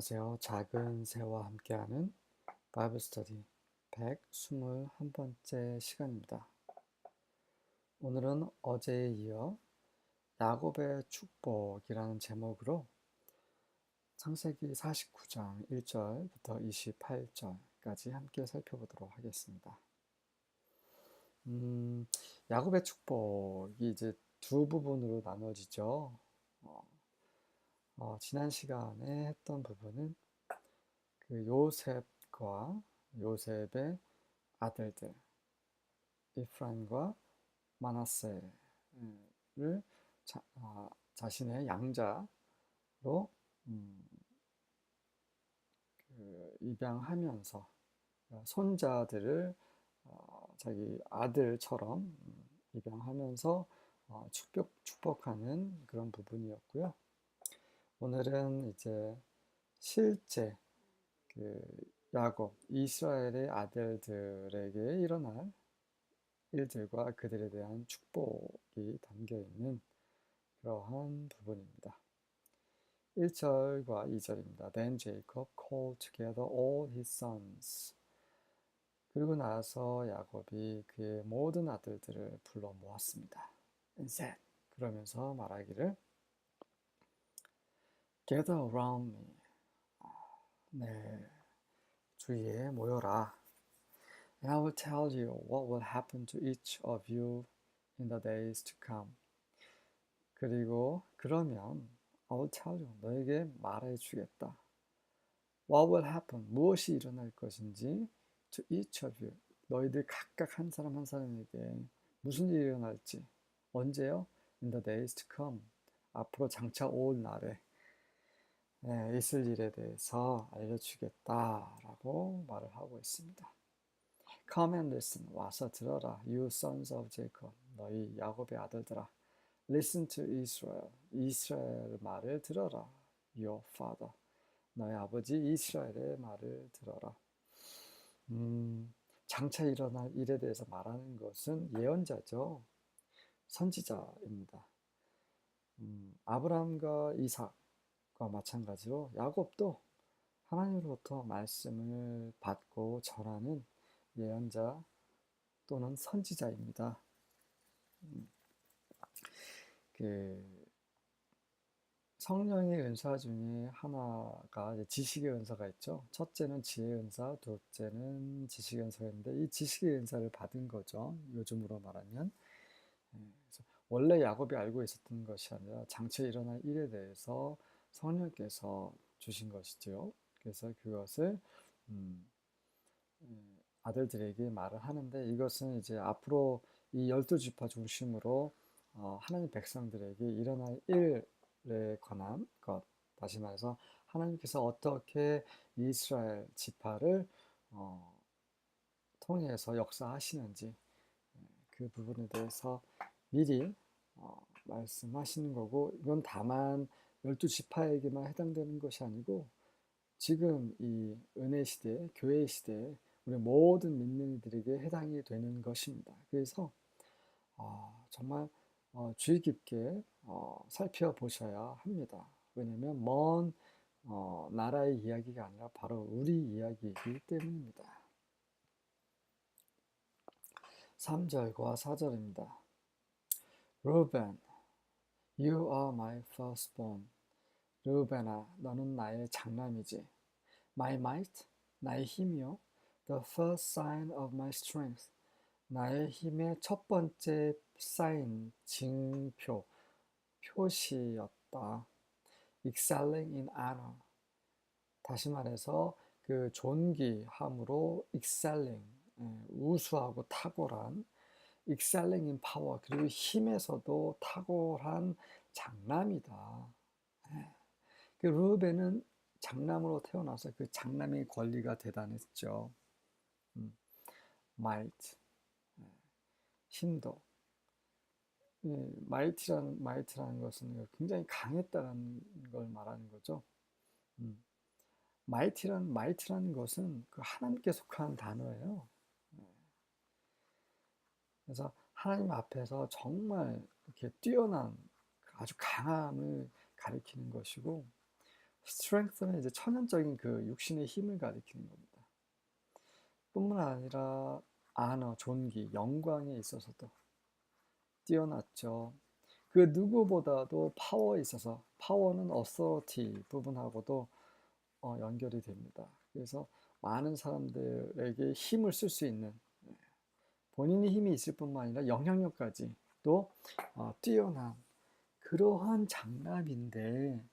안녕하세요. 작은 새와 함께하는 바이블 스터디 121번째 시간입니다. 오늘은 어제에 이어 야곱의 축복이라는 제목으로 창세기 49장 1절부터 28절까지 함께 살펴보도록 하겠습니다. 야곱의 축복이 이제 두 부분으로 나눠지죠. 지난 시간에 했던 부분은 그 요셉과 요셉의 아들들 에프라임과 마나세를 자신의 양자로 입양하면서 손자들을 자기 아들처럼 입양하면서 축복하는 그런 부분이었고요. 오늘은 이제 실제 그 야곱, 이스라엘의 아들들에게 일어날 일들과 그들에 대한 축복이 담겨 있는 그러한 부분입니다. 1절과 2절입니다. Then Jacob called together all his sons. 그리고 나서 야곱이 그의 모든 아들들을 불러 모았습니다. And said, 그러면서 말하기를 Gather around me. 내 주위에 모여라. And I will tell you what will happen to each of you in the days to come. 그리고 그러면 I will tell you, 너에게 말해 주겠다. What will happen, 무엇이 일어날 것인지 to each of you, 너희들 각각 한 사람 한 사람에게 무슨 일이 일어날지. 언제요? In the days to come, 앞으로 장차 올 날에 있을 일에 대해서 알려주겠다라고 말을 하고 있습니다. Come and listen, 와서 들어라. You sons of Jacob, 너희 야곱의 아들들아. Listen to Israel, 이스라엘 말을 들어라. Your father, 너희 아버지 이스라엘의 말을 들어라. 장차 일어날 일에 대해서 말하는 것은 예언자죠. 선지자입니다. 아브라함과 이삭과 마찬가지로 야곱도 하나님으로부터 말씀을 받고 전하는 예언자 또는 선지자입니다. 성령의 은사 중에 하나가 지식의 은사가 있죠. 첫째는 지혜의 은사, 둘째는 지식의 은사가 있는데 이 지식의 은사를 받은 거죠. 요즘으로 말하면. 그래서 원래 야곱이 알고 있었던 것이 아니라 장차 일어날 일에 대해서 성령께서 주신 것이죠. 그래서 그것을 아들들에게 말을 하는데 이것은 이제 앞으로 이 12지파 중심으로 하나님 백성들에게 일어날 일에 관한 것, 다시 말해서 하나님께서 어떻게 이스라엘 지파를 통해서 역사하시는지 그 부분에 대해서 미리 말씀하시는 거고, 이건 다만 12지파에게만 해당되는 것이 아니고 지금 이 은혜 시대, 교회 시대에 우리 모든 믿는 이들에게 해당이 되는 것입니다. 그래서 정말 주의 깊게 살펴보셔야 합니다. 왜냐하면 먼 나라의 이야기가 아니라 바로 우리 이야기이기 때문입니다. 3절과 4절입니다. Reuben, you are my firstborn. 르우벤아, 너는 나의 장남이지. My might, 나의 힘이요. The first sign of my strength, 나의 힘의 첫 번째 사인, 징표, 표시였다. Excelling in honor, 다시 말해서 그 존귀함으로 excelling, 우수하고 탁월한, excelling in power, 그리고 힘에서도 탁월한 장남이다. 그 르우벤은 장남으로 태어나서 그 장남의 권리가 대단했죠. might, 힘도. 마이트라는 것은 굉장히 강했다는 걸 말하는 거죠. 마이트라는 것은 그 하나님께 속한 단어예요. 그래서 하나님 앞에서 정말 이렇게 뛰어난 아주 강함을 가리키는 것이고, strength는 이제 천연적인 그 육신의 힘을 가리키는 겁니다. 뿐만 아니라 honor, 존귀, 영광에 있어서도 뛰어났죠. 그 누구보다도 파워에 있어서 파워는 authority 부분하고도 연결이 됩니다. 그래서 많은 사람들에게 힘을 쓸 수 있는 본인이 힘이 있을 뿐만 아니라 영향력까지 또 뛰어난 그러한 장남인데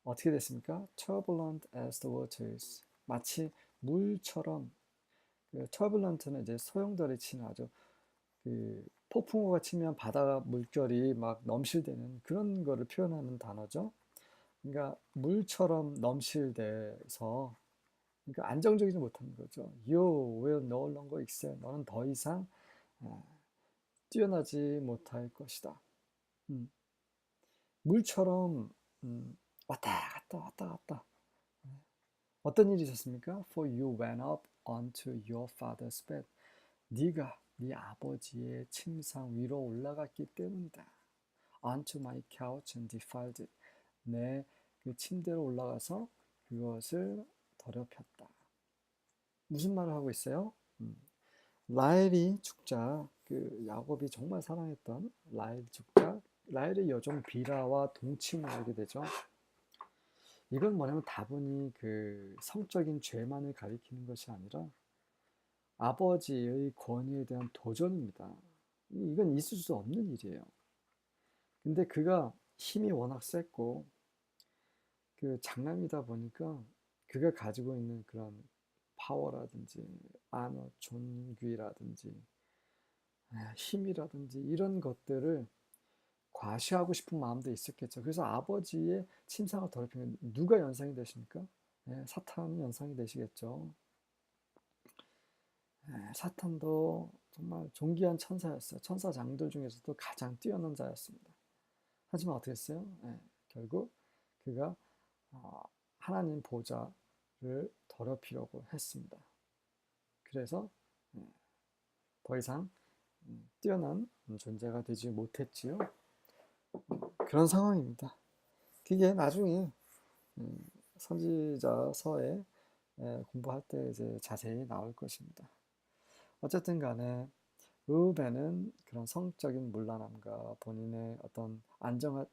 어떻게 됐습니까? Turbulent as the waters. 마치 물처럼 그 turbulent는 이제 소용돌이 치는 아주 그 폭풍우가 치면 바다 물결이 막 넘실대는 그런 거를 표현하는 단어죠. 그러니까 물처럼 넘실대서 그러니까 안정적이지 못하는 거죠. You will no longer excel. 너는 더 이상 어, 뛰어나지 못할 것이다. 음, 물처럼 왔다 갔다 왔다 갔다. 어떤 일이 있었습니까? For you went up onto your father's bed. 네가 네 아버지의 침상 위로 올라갔기 때문이다. Onto my couch and defiled it. 내 그 침대로 올라가서 그것을 더럽혔다. 무슨 말을 하고 있어요? 라헬이 죽자 그 야곱이 정말 사랑했던 라헬 죽자 라헬의 여종 비라와 동침을 하게 되죠. 이건 뭐냐면 다분히 그 성적인 죄만을 가리키는 것이 아니라 아버지의 권위에 대한 도전입니다. 이건 있을 수 없는 일이에요. 근데 그가 힘이 워낙 셌고 그 장남이다 보니까 그가 가지고 있는 그런 파워라든지 안어, 존귀라든지 힘이라든지 이런 것들을 과시하고 싶은 마음도 있었겠죠. 그래서 아버지의 침상을 더럽히면 누가 연상이 되십니까? 사탄이 연상이 되시겠죠. 사탄도 정말 존귀한 천사였어요. 천사 장들 중에서도 가장 뛰어난 자였습니다. 하지만 어떻게 했어요? 결국 그가 하나님 보좌를 더럽히려고 했습니다. 그래서 더 이상 뛰어난 존재가 되지 못했지요. 그런 상황입니다. 그게 나중에 선지자서에 공부할 때 이제 자세히 나올 것입니다. 어쨌든 간에 르우벤은 그런 성적인 문란함과 본인의 어떤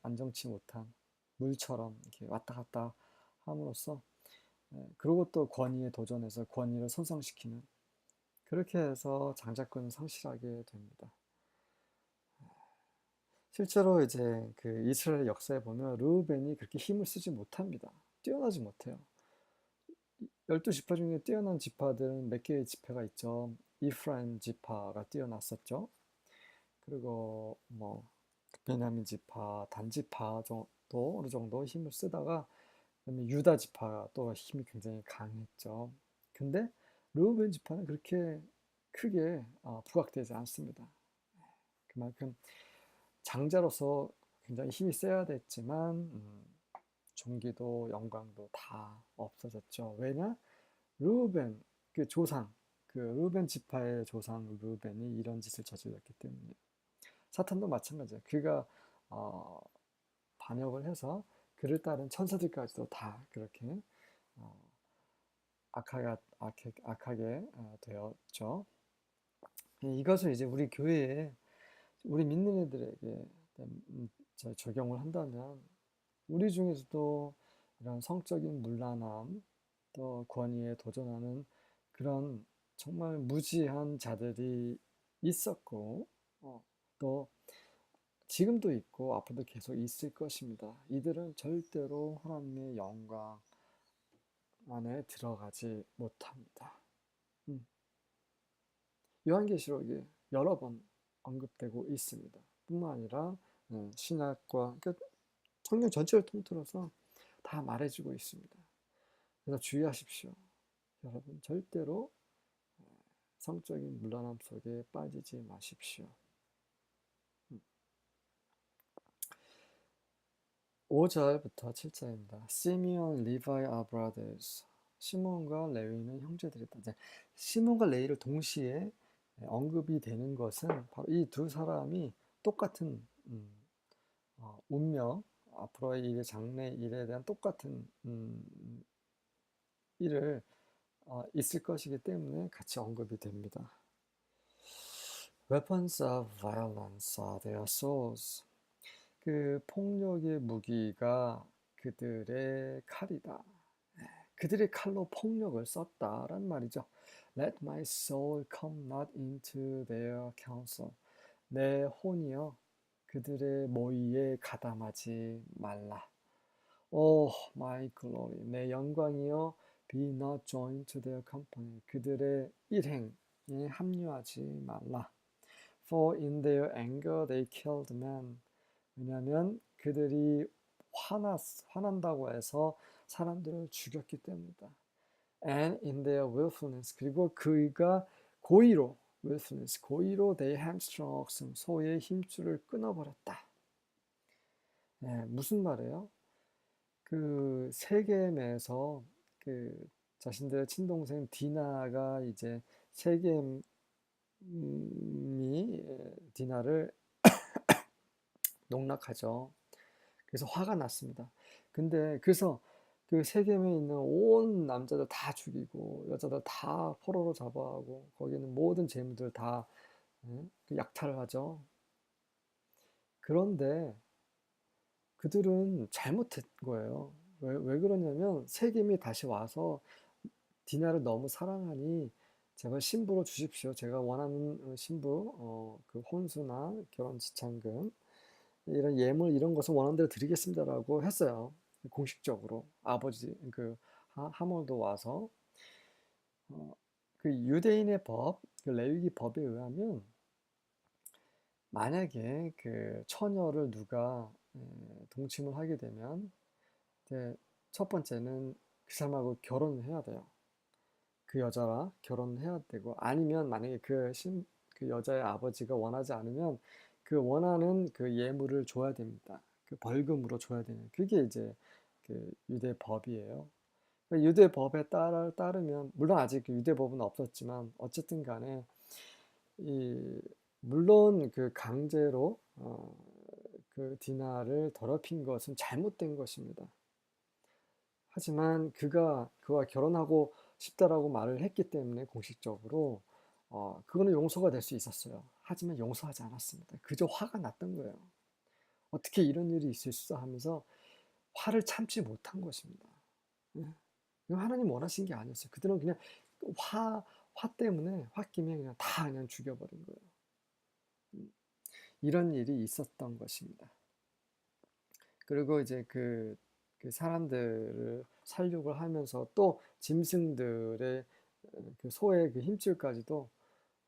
안정치 못한 물처럼 이렇게 왔다 갔다 함으로써 그리고 또 권위에 도전해서 권위를 손상시키는 그렇게 해서 장자권을 상실하게 됩니다. 실제로 이제 그 이스라엘 역사에 보면 르우벤이 그렇게 힘을 쓰지 못합니다. 뛰어나지 못해요. 12지파 중에 뛰어난 지파들은 몇 개의 지파가 있죠. 이프라임 지파가 뛰어났었죠. 그리고 뭐 베냐민 지파, 단 지파 정도 어느 정도 힘을 쓰다가 그다음에 유다 지파가 또 힘이 굉장히 강했죠. 근데 르우벤 지파는 그렇게 크게 부각되지 않습니다. 그만큼 장자로서 굉장히 힘이 세야 됐지만 존귀도 영광도 다 없어졌죠. 왜냐? 르우벤 그 조상 그 르우벤 지파의 조상 르우벤이 이런 짓을 저질렀기 때문에 사탄도 마찬가지예요. 그가 반역을 해서 그를 따른 천사들까지도 다 그렇게 어, 악하게 되었죠. 이것을 이제 우리 교회에 우리 믿는 애들에게 적용을 한다면 우리 중에서도 이런 성적인 문란함 또 권위에 도전하는 그런 정말 무지한 자들이 있었고 또 지금도 있고 앞으로도 계속 있을 것입니다. 이들은 절대로 하나님의 영광 안에 들어가지 못합니다. 요한계시록에 여러 번 언급되고 있습니다. 뿐만 아니라 신약과 그러니까 성경 전체를 통틀어서 다 말해주고 있습니다. 그래서 주의하십시오. 여러분 절대로 성적인 문란함 속에 빠지지 마십시오. 5절부터 7절입니다. 시므온, 리바이, are brothers. 시몬과 레위는 형제들이다. 이제 시몬과 레위를 동시에 언급이 되는 것은 바로 이 두 사람이 똑같은 운명, 앞으로의 일의 장래 일에 대한 똑같은 일을 있을 것이기 때문에 같이 언급이 됩니다. Weapons of violence are their swords. 그 폭력의 무기가 그들의 칼이다. 그들의 칼로 폭력을 썼다란 말이죠. Let my soul come not into their counsel. 내 혼이여 그들의 모의에 가담하지 말라. Oh, my glory. 내 영광이여 be not joined to their company. 그들의 일행에 합류하지 말라. For in their anger they killed men. 왜냐하면 그들이 화난다고 해서 사람들을 죽였기 때문이다. And in their willfulness, 그리고 그가 고의로, willfulness, 고의로 they hamstrung oxen, 소의 힘줄을 끊어버렸다. 네, 무슨 말이에요? 그 세겜에서 그 자신들의 친동생 디나가 이제 세겜이 디나를 농락하죠. 그래서 화가 났습니다. 근데 그래서 그 세겜에 있는 온 남자들 다 죽이고 여자들 다 포로로 잡아가고 거기는 모든 재물들 다 약탈을 하죠. 그런데 그들은 잘못한 거예요. 왜 그러냐면 세겜이 다시 와서 디나를 너무 사랑하니 제발 신부로 주십시오. 제가 원하는 신부, 그 혼수나 결혼 지참금 이런 예물 이런 것을 원하는 대로 드리겠습니다라고 했어요. 공식적으로 아버지 그 하몰도 와서 그 유대인의 법, 그 레위기 법에 의하면 만약에 그 처녀를 누가 동침을 하게 되면 이제 첫 번째는 그 사람하고 결혼을 해야 돼요. 그 여자와 결혼을 해야 되고 아니면 만약에 그 여자의 아버지가 원하지 않으면 그 원하는 그 예물을 줘야 됩니다. 그 벌금으로 줘야 되는 그게 이제 그 유대 법이에요. 유대 법에 따르면 물론 아직 유대 법은 없었지만 어쨌든 간에 이 물론 그 강제로 그 디나를 더럽힌 것은 잘못된 것입니다. 하지만 그와 결혼하고 싶다라고 말을 했기 때문에 공식적으로 그거는 용서가 될 수 있었어요. 하지만 용서하지 않았습니다. 그저 화가 났던 거예요. 어떻게 이런 일이 있을 수 하면서 화를 참지 못한 것입니다. 예. 하나님 원하신 게 아니었어요. 그들은 그냥 화 때문에 홧김에 그냥 다 그냥 죽여버린 거예요. 이런 일이 있었던 것입니다. 그리고 이제 그 사람들을 살육을 하면서 또 짐승들의 그 소의 그 힘줄까지도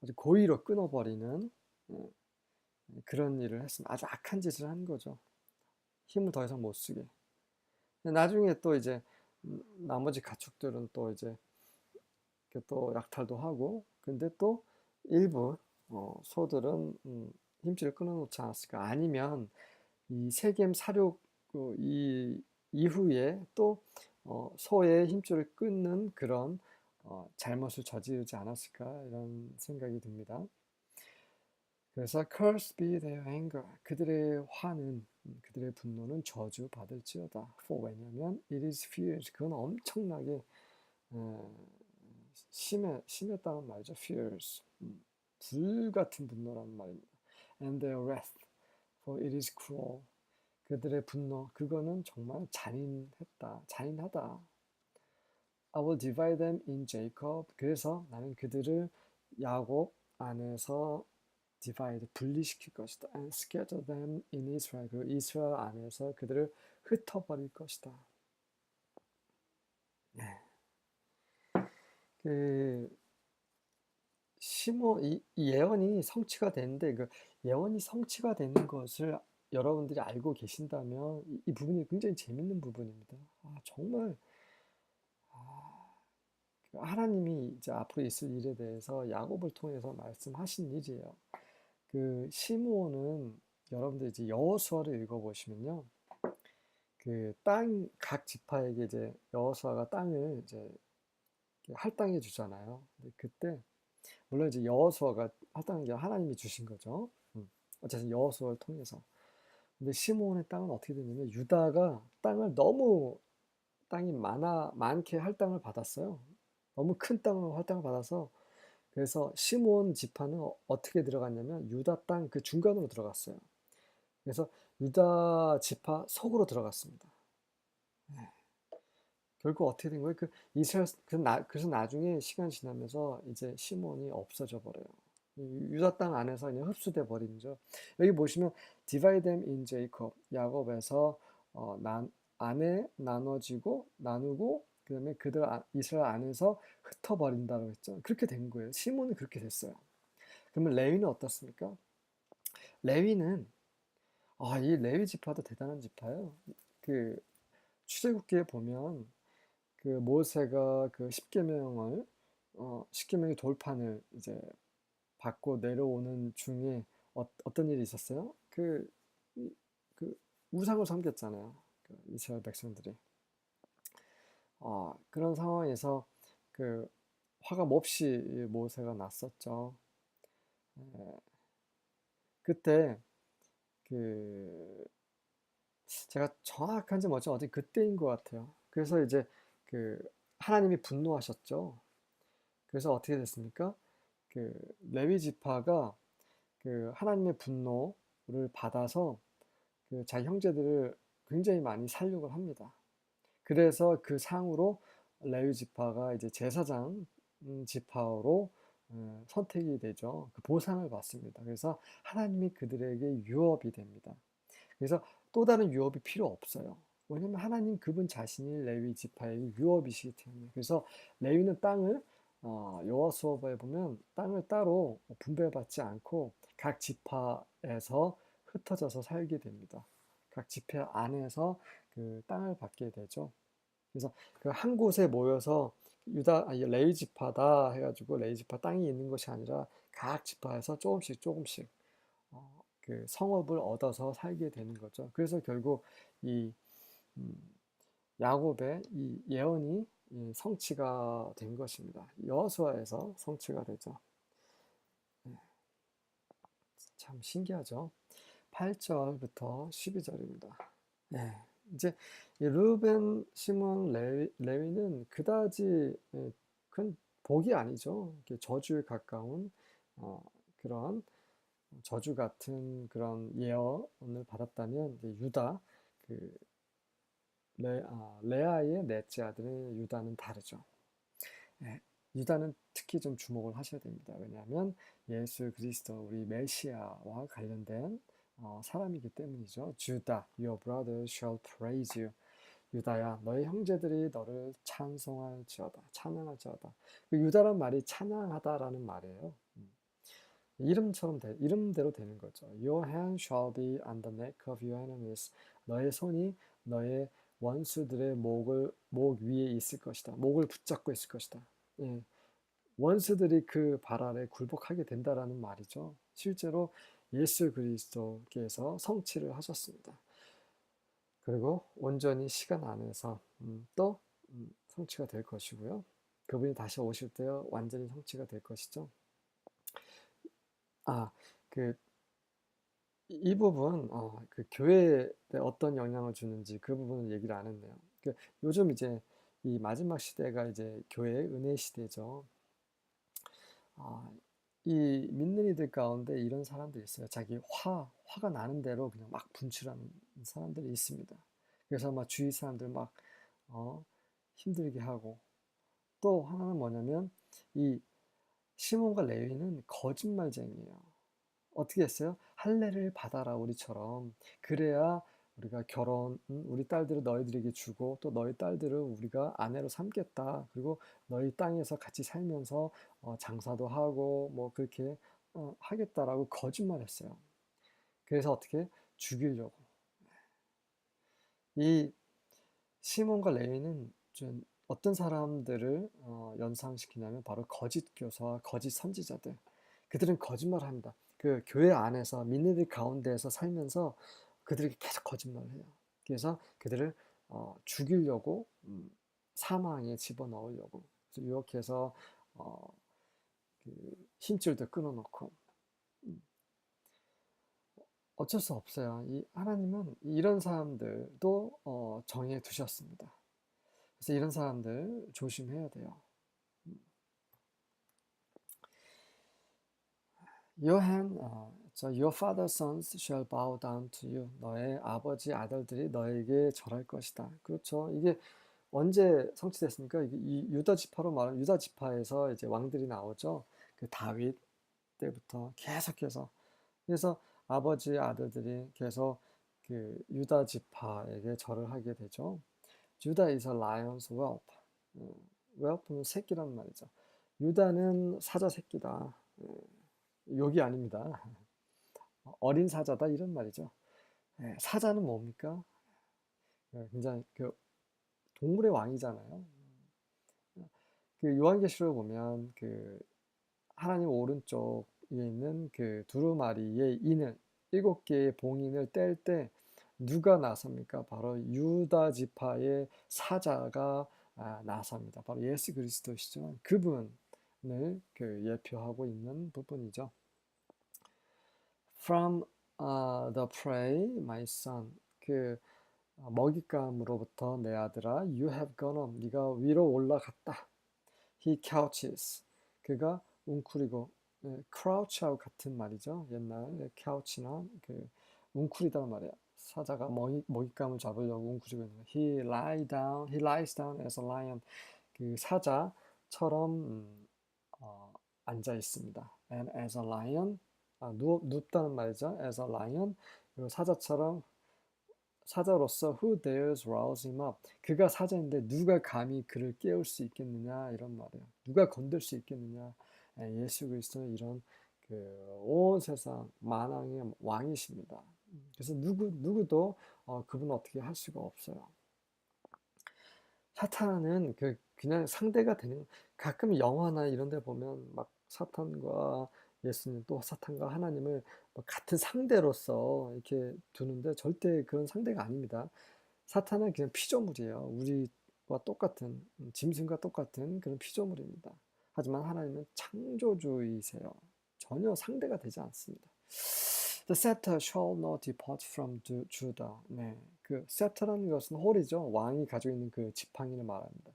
아주 고의로 끊어버리는 그런 일을 했습니다. 아주 악한 짓을 한 거죠. 힘을 더 이상 못 쓰게. 나중에 또 이제 나머지 가축들은 또 이제 또 약탈도 하고, 근데 또 일부 소들은 힘줄을 끊어놓지 않았을까. 아니면 이 세겜 사륙 이 이후에 또 소의 힘줄을 끊는 그런 잘못을 저지르지 않았을까 이런 생각이 듭니다. 그래서 curse be their anger. 그들의 화는 그들의 분노는 저주 받을지어다. For 왜냐면 it is fierce. 그건 엄청나게 심했다는 말이죠. fierce. 불 같은 분노라는 말입니다. And their wrath. For it is cruel. 그들의 분노, 그거는 정말 잔인하다. I will divide them in Jacob. 그래서 나는 그들을 야곱 안에서 divide, 분리시킬 것이다. And scatter them in Israel. 그리고 이스라엘 안에서 그들을 흩어버릴 것이다. 네. 그 이 예언이 성취가 되는데 그 예언이 성취가 되는 것을 여러분들이 알고 계신다면 이 부분이 굉장히 재밌는 부분입니다. 정말 하나님이 이제 앞으로 있을 일에 대해서 야곱을 통해서 말씀하신 일이에요. 그 시므온은 여러분들 이제 여호수아를 읽어보시면요, 그 각 지파에게 이제 여호수아가 땅을 이제 할당해 주잖아요. 근데 그때 물론 이제 여호수아가 할당한 게 하나님이 주신 거죠. 어쨌든 여호수아를 통해서. 근데 시므온의 땅은 어떻게 됐냐면 유다가 땅이 많게 할당을 받았어요. 너무 큰 땅을 할당을 받아서 그래서 시므온 지파는 어떻게 들어갔냐면 유다 땅 그 중간으로 들어갔어요. 그래서 유다 지파 속으로 들어갔습니다. 네. 결국 어떻게 된 거예요? 그래서 나중에 시간 지나면서 이제 시몬이 없어져 버려요. 유다 땅 안에서 그냥 흡수돼 버린 거죠. 여기 보시면 divide them in Jacob, 야곱에서 안에 나눠지고 나누고 그다음에 이스라엘 안에서 흩어버린다고 했죠. 그렇게 된 거예요. 시몬은 그렇게 됐어요. 그러면 레위는 어떻습니까? 레위는 이 레위 지파도 대단한 지파예요. 그 출애굽기에 보면 그 모세가 그 십계명의 돌판을 이제 받고 내려오는 중에 어떤 일이 있었어요? 그 우상을 섬겼잖아요. 그 이스라엘 백성들이. 그런 상황에서 그 화가 몹시 모세가 났었죠. 예, 그때 그 제가 정확한지 뭐죠? 어디 그때인 것 같아요. 그래서 이제 그 하나님이 분노하셨죠. 그래서 어떻게 됐습니까? 그 레위 지파가 그 하나님의 분노를 받아서 그 자기 형제들을 굉장히 많이 살육을 합니다. 그래서 그 상으로 레위 지파가 이제 제사장 지파로 선택이 되죠. 그 보상을 받습니다. 그래서 하나님이 그들에게 유업이 됩니다. 그래서 또 다른 유업이 필요 없어요. 왜냐면 하나님 그분 자신이 레위 지파의 유업이시기 때문에. 그래서 레위는 땅을 여호수아서에 보면 땅을 따로 분배받지 않고 각 지파에서 흩어져서 살게 됩니다. 각 지파 안에서 그 땅을 받게 되죠. 그래서 그 한 곳에 모여서 레위 지파다 해가지고 레위 지파 땅이 있는 것이 아니라 각 지파에서 조금씩 조금씩 그 성읍을 얻어서 살게 되는 거죠. 그래서 결국 이 음, 야곱의 이 예언이 성취가 된 것입니다. 여호수아에서 성취가 되죠. 네, 참 신기하죠. 8절부터 12절입니다. 네, 이제 이 르벤, 시몬, 레위는 그다지 큰 복이 아니죠. 저주에 가까운 그런 저주 같은 그런 예언을 받았다면 이제 유다, 그 레아의 넷째 아들의 유다는 다르죠. 예, 유다는 특히 좀 주목을 하셔야 됩니다. 왜냐하면 예수 그리스도 우리 메시아와 관련된 사람이기 때문이죠. 주다, your brother shall praise you. 유다야, 너의 형제들이 너를 찬송할지어다, 찬양할지어다. 그 유다란 말이 찬양하다라는 말이에요. 이름대로 되는 거죠. Your hand shall be on the neck of your enemies. 너의 손이 너의 원수들의 목 위에 있을 것이다. 목을 붙잡고 있을 것이다. 예, 원수들이 그 발 아래 굴복하게 된다라는 말이죠. 실제로 예수 그리스도께서 성취를 하셨습니다. 그리고 온전히 시간 안에서 또 성취가 될 것이고요. 그분이 다시 오실 때 완전히 성취가 될 것이죠. 아, 그 이 부분, 그 교회에 어떤 영향을 주는지 그 부분은 얘기를 안 했네요. 요즘 이제 이 마지막 시대가 이제 교회의 은혜 시대죠. 아, 이 믿는 이들 가운데 이런 사람들이 있어요. 화가 나는 대로 그냥 막 분출하는 사람들이 있습니다. 그래서 막 주위 사람들 막, 힘들게 하고. 또 하나는 뭐냐면, 이 시몬과 레위는 거짓말쟁이에요. 어떻게 했어요? 할례를 받아라 우리처럼. 그래야 우리가 우리 딸들을 너희들에게 주고 또 너희 딸들을 우리가 아내로 삼겠다. 그리고 너희 땅에서 같이 살면서 장사도 하고 뭐 그렇게 하겠다라고 거짓말했어요. 그래서 어떻게 죽이려고. 이 시몬과 레위는 좀 어떤 사람들을 연상시키냐면 바로 거짓 교사와 거짓 선지자들. 그들은 거짓말합니다. 그 교회 안에서 믿는 이 가운데에서 살면서 그들에게 계속 거짓말을 해요. 그래서 그들을 죽이려고 사망에 집어넣으려고 그래서 유혹해서 어, 그 힘줄도 끊어놓고 음, 어쩔 수 없어요. 이 하나님은 이런 사람들도 정해 두셨습니다. 그래서 이런 사람들 조심해야 돼요. Your father's sons shall bow down to you. 너의 아버지 아들들이 너에게 절할 것이다. 그렇죠. 이게 언제 성취됐습니까? 이게 이 유다 지파로 말하면 유다 지파에서 이제 왕들이 나오죠. 그 다윗 때부터 계속해서 그래서 아버지 아들들이 계속 그 유다 지파에게 절을 하게 되죠. 유다 is a lion's whelp. whelp는 새끼란 말이죠. 유다는 사자 새끼다. 욕이 아닙니다. 어린 사자다 이런 말이죠. 사자는 뭡니까? 굉장히 그 동물의 왕이잖아요. 그 요한계시록 보면 그 하나님 오른쪽에 있는 그 두루마리의 인을 7개의 봉인을 뗄 때 누가 나섭니까? 바로 유다 지파의 사자가 나섭니다. 바로 예수 그리스도시죠. 그분을 그 예표하고 있는 부분이죠. From the prey, my son. 그 먹잇감으로부터 내 아들아, you have gone up. 네가 위로 올라갔다. He couches. 그가 웅크리고 crouch하고 같은 말이죠. 옛날 couch나 그 웅크리다는 말이야. 사자가 먹잇감을 잡으려고 웅크리고 있는 거. He lies down as a lion. 그 사자처럼 앉아 있습니다. And as a lion, 눕다는 말이죠. As a lion, 그리고 사자로서 who dares rouse him up? 그가 사자인데 누가 감히 그를 깨울 수 있겠느냐 이런 말이에요. 누가 건들 수 있겠느냐? 예수 그리스도는 이런 그 온 세상 만왕의 왕이십니다. 그래서 누구도 그분 어떻게 할 수가 없어요. 사탄은 그냥 상대가 되는 가끔 영화나 이런 데 보면 막 사탄과 예수님 또 사탄과 하나님을 같은 상대로서 이렇게 두는데 절대 그런 상대가 아닙니다. 사탄은 그냥 피조물이에요. 우리와 똑같은 짐승과 똑같은 그런 피조물입니다. 하지만 하나님은 창조주이세요. 전혀 상대가 되지 않습니다. The scepter shall not depart from Judah. 네, 그 scepter라는 것은 홀이죠. 왕이 가지고 있는 그 지팡이를 말합니다.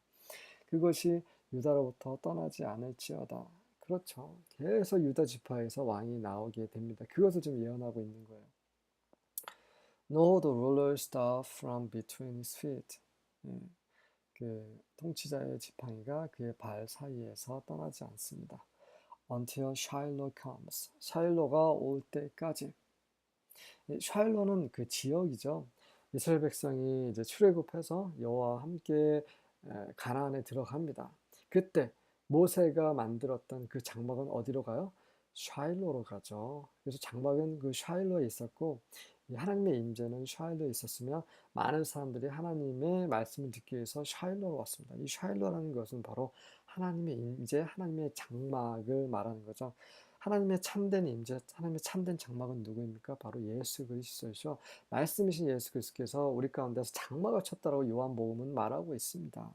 그것이 유다로부터 떠나지 않을지어다. 그렇죠. 계속 유다 지파에서 왕이 나오게 됩니다. 그것을 좀 예언하고 있는 거예요. No, the ruler staff from between his feet. 네, 그 통치자의 지팡이가 그의 발 사이에서 떠나지 않습니다. Until Shiloh comes. 샤일로가 올 때까지. 샤일로는 그 지역이죠. 이스라엘 백성이 이제 출애굽해서 여호와와 함께 가나안에 들어갑니다. 그때 모세가 만들었던 그 장막은 어디로 가요? 샤일로로 가죠. 그래서 장막은 그 샤일로에 있었고 하나님의 임재는 샤일로에 있었으며 많은 사람들이 하나님의 말씀을 듣기 위해서 샤일로로 왔습니다. 이 샤일로라는 것은 바로 하나님의 임재, 하나님의 장막을 말하는 거죠. 하나님의 참된 임재, 하나님의 참된 장막은 누구입니까? 바로 예수 그리스도이죠. 말씀이신 예수 그리스도께서 우리 가운데서 장막을 쳤다라고 요한복음은 말하고 있습니다.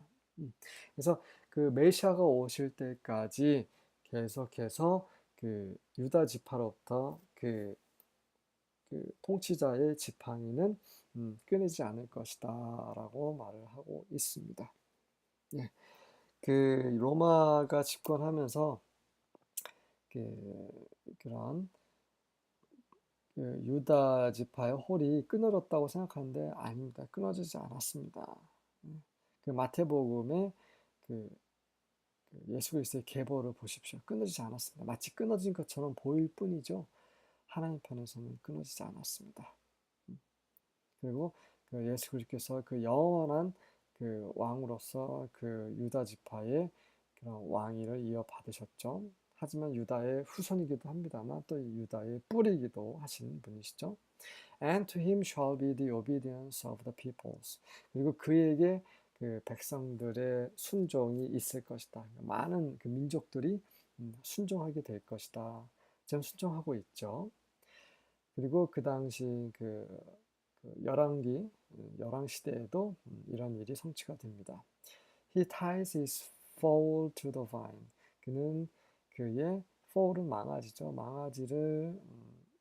그래서 그 메시아가 오실 때까지 계속해서 그 유다 지파로부터 그 통치자의 지팡이는 끊이지 않을 것이다라고 말을 하고 있습니다. 예, 그 로마가 집권하면서 그런 그 유다 지파의 홀이 끊어졌다고 생각하는데 아닙니다. 끊어지지 않았습니다. 그 마태복음의 그 예수 그리스도의 계보를 보십시오. 끊어지지 않았습니다. 마치 끊어진 것처럼 보일 뿐이죠. 하나님 편에서는 끊어지지 않았습니다. 그리고 그 예수 그리스도께서 그 영원한 그 왕으로서 그 유다 지파의 그런 왕위를 이어받으셨죠. 하지만 유다의 후손이기도 합니다만 또 유다의 뿌리기도 하신 분이시죠. And to him shall be the obedience of the peoples. 그리고 그에게 그 백성들의 순종이 있을 것이다. 많은 그 민족들이 순종하게 될 것이다. 지금 순종하고 있죠. 그리고 그 당시 열왕 시대에도 이런 일이 성취가 됩니다. He ties his foal to the vine. 그는 그의 foal은 망아지죠. 망아지를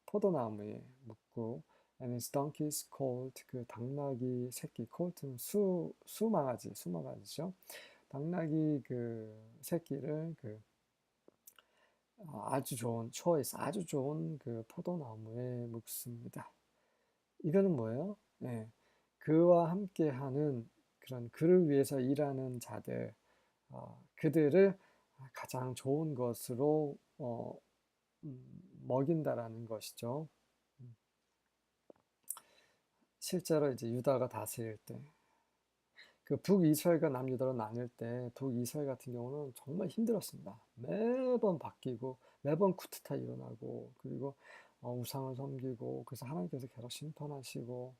포도나무에 group, and his donkeys colt, 그 당나귀 새끼, colt는 수망아지죠. 당나귀 그 새끼를 그 아주 좋은 choice, 아주 좋은 그 포도나무에 묵습니다. 이거는 뭐예요? 네, 그와 함께하는 그런 그를 위해서 일하는 자들, 그들을 가장 좋은 것으로 먹인다라는 것이죠. 실제로 이제 유다가 다스릴 때, 그 북이스라엘과 남유다로 나뉠 때 북이스라엘 같은 경우는 정말 힘들었습니다. 매번 바뀌고 매번 쿠데타 일어나고 그리고 우상을 섬기고 그래서 하나님께서 계속 심판하시고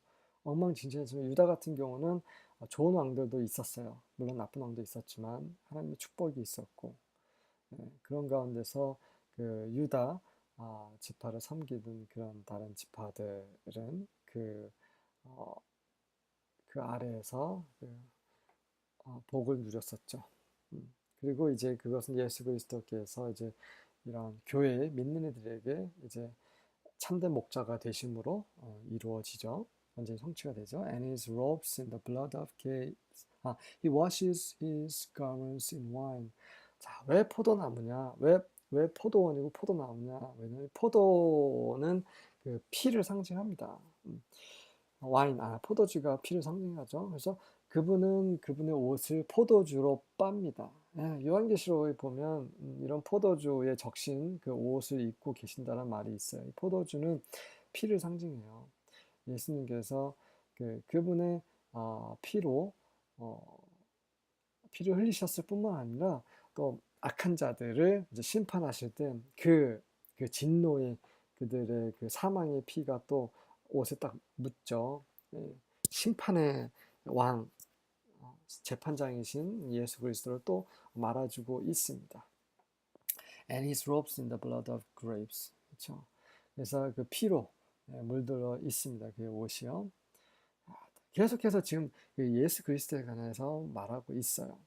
엉망진창이지만 유다 같은 경우는 좋은 왕들도 있었어요. 물론 나쁜 왕도 있었지만 하나님의 축복이 있었고 그런 가운데서 그 유다 지파를 섬기는 그런 다른 지파들은 어, 그 아래에서 복을 누렸었죠. 그리고 이제 그것은 예수 그리스도께서 이제 이런 교회 믿는 이들에게 이제 참된 목자가 되심으로 이루어지죠. 완전히 성취가 되죠. And his robes in the blood of grapes. He washes his garments in wine. 자, 왜 포도나무냐? 왜 포도원이고 포도나무냐? 왜냐면 포도는 그 피를 상징합니다. 포도주가 피를 상징하죠. 그래서 그분은 그분의 옷을 포도주로 빱니다. 요한계시록에 보면 이런 포도주에 적신 그 옷을 입고 계신다는 말이 있어요. 포도주는 피를 상징해요. 예수님께서 그분의 피로 피를 흘리셨을 뿐만 아니라 또 악한 자들을 이제 심판하실 때 그 진노의 그들의 그 사망의 피가 또 옷에 딱 묻죠. 심판의 왕, 재판장이신 예수 그리스도를 또 말아주고 있습니다. And his robes in the blood of grapes. 그렇죠. 그래서 그 피로 물들어 있습니다. 그 옷이요. 계속해서 지금 예수 그리스도에 관해서 말하고 있어요.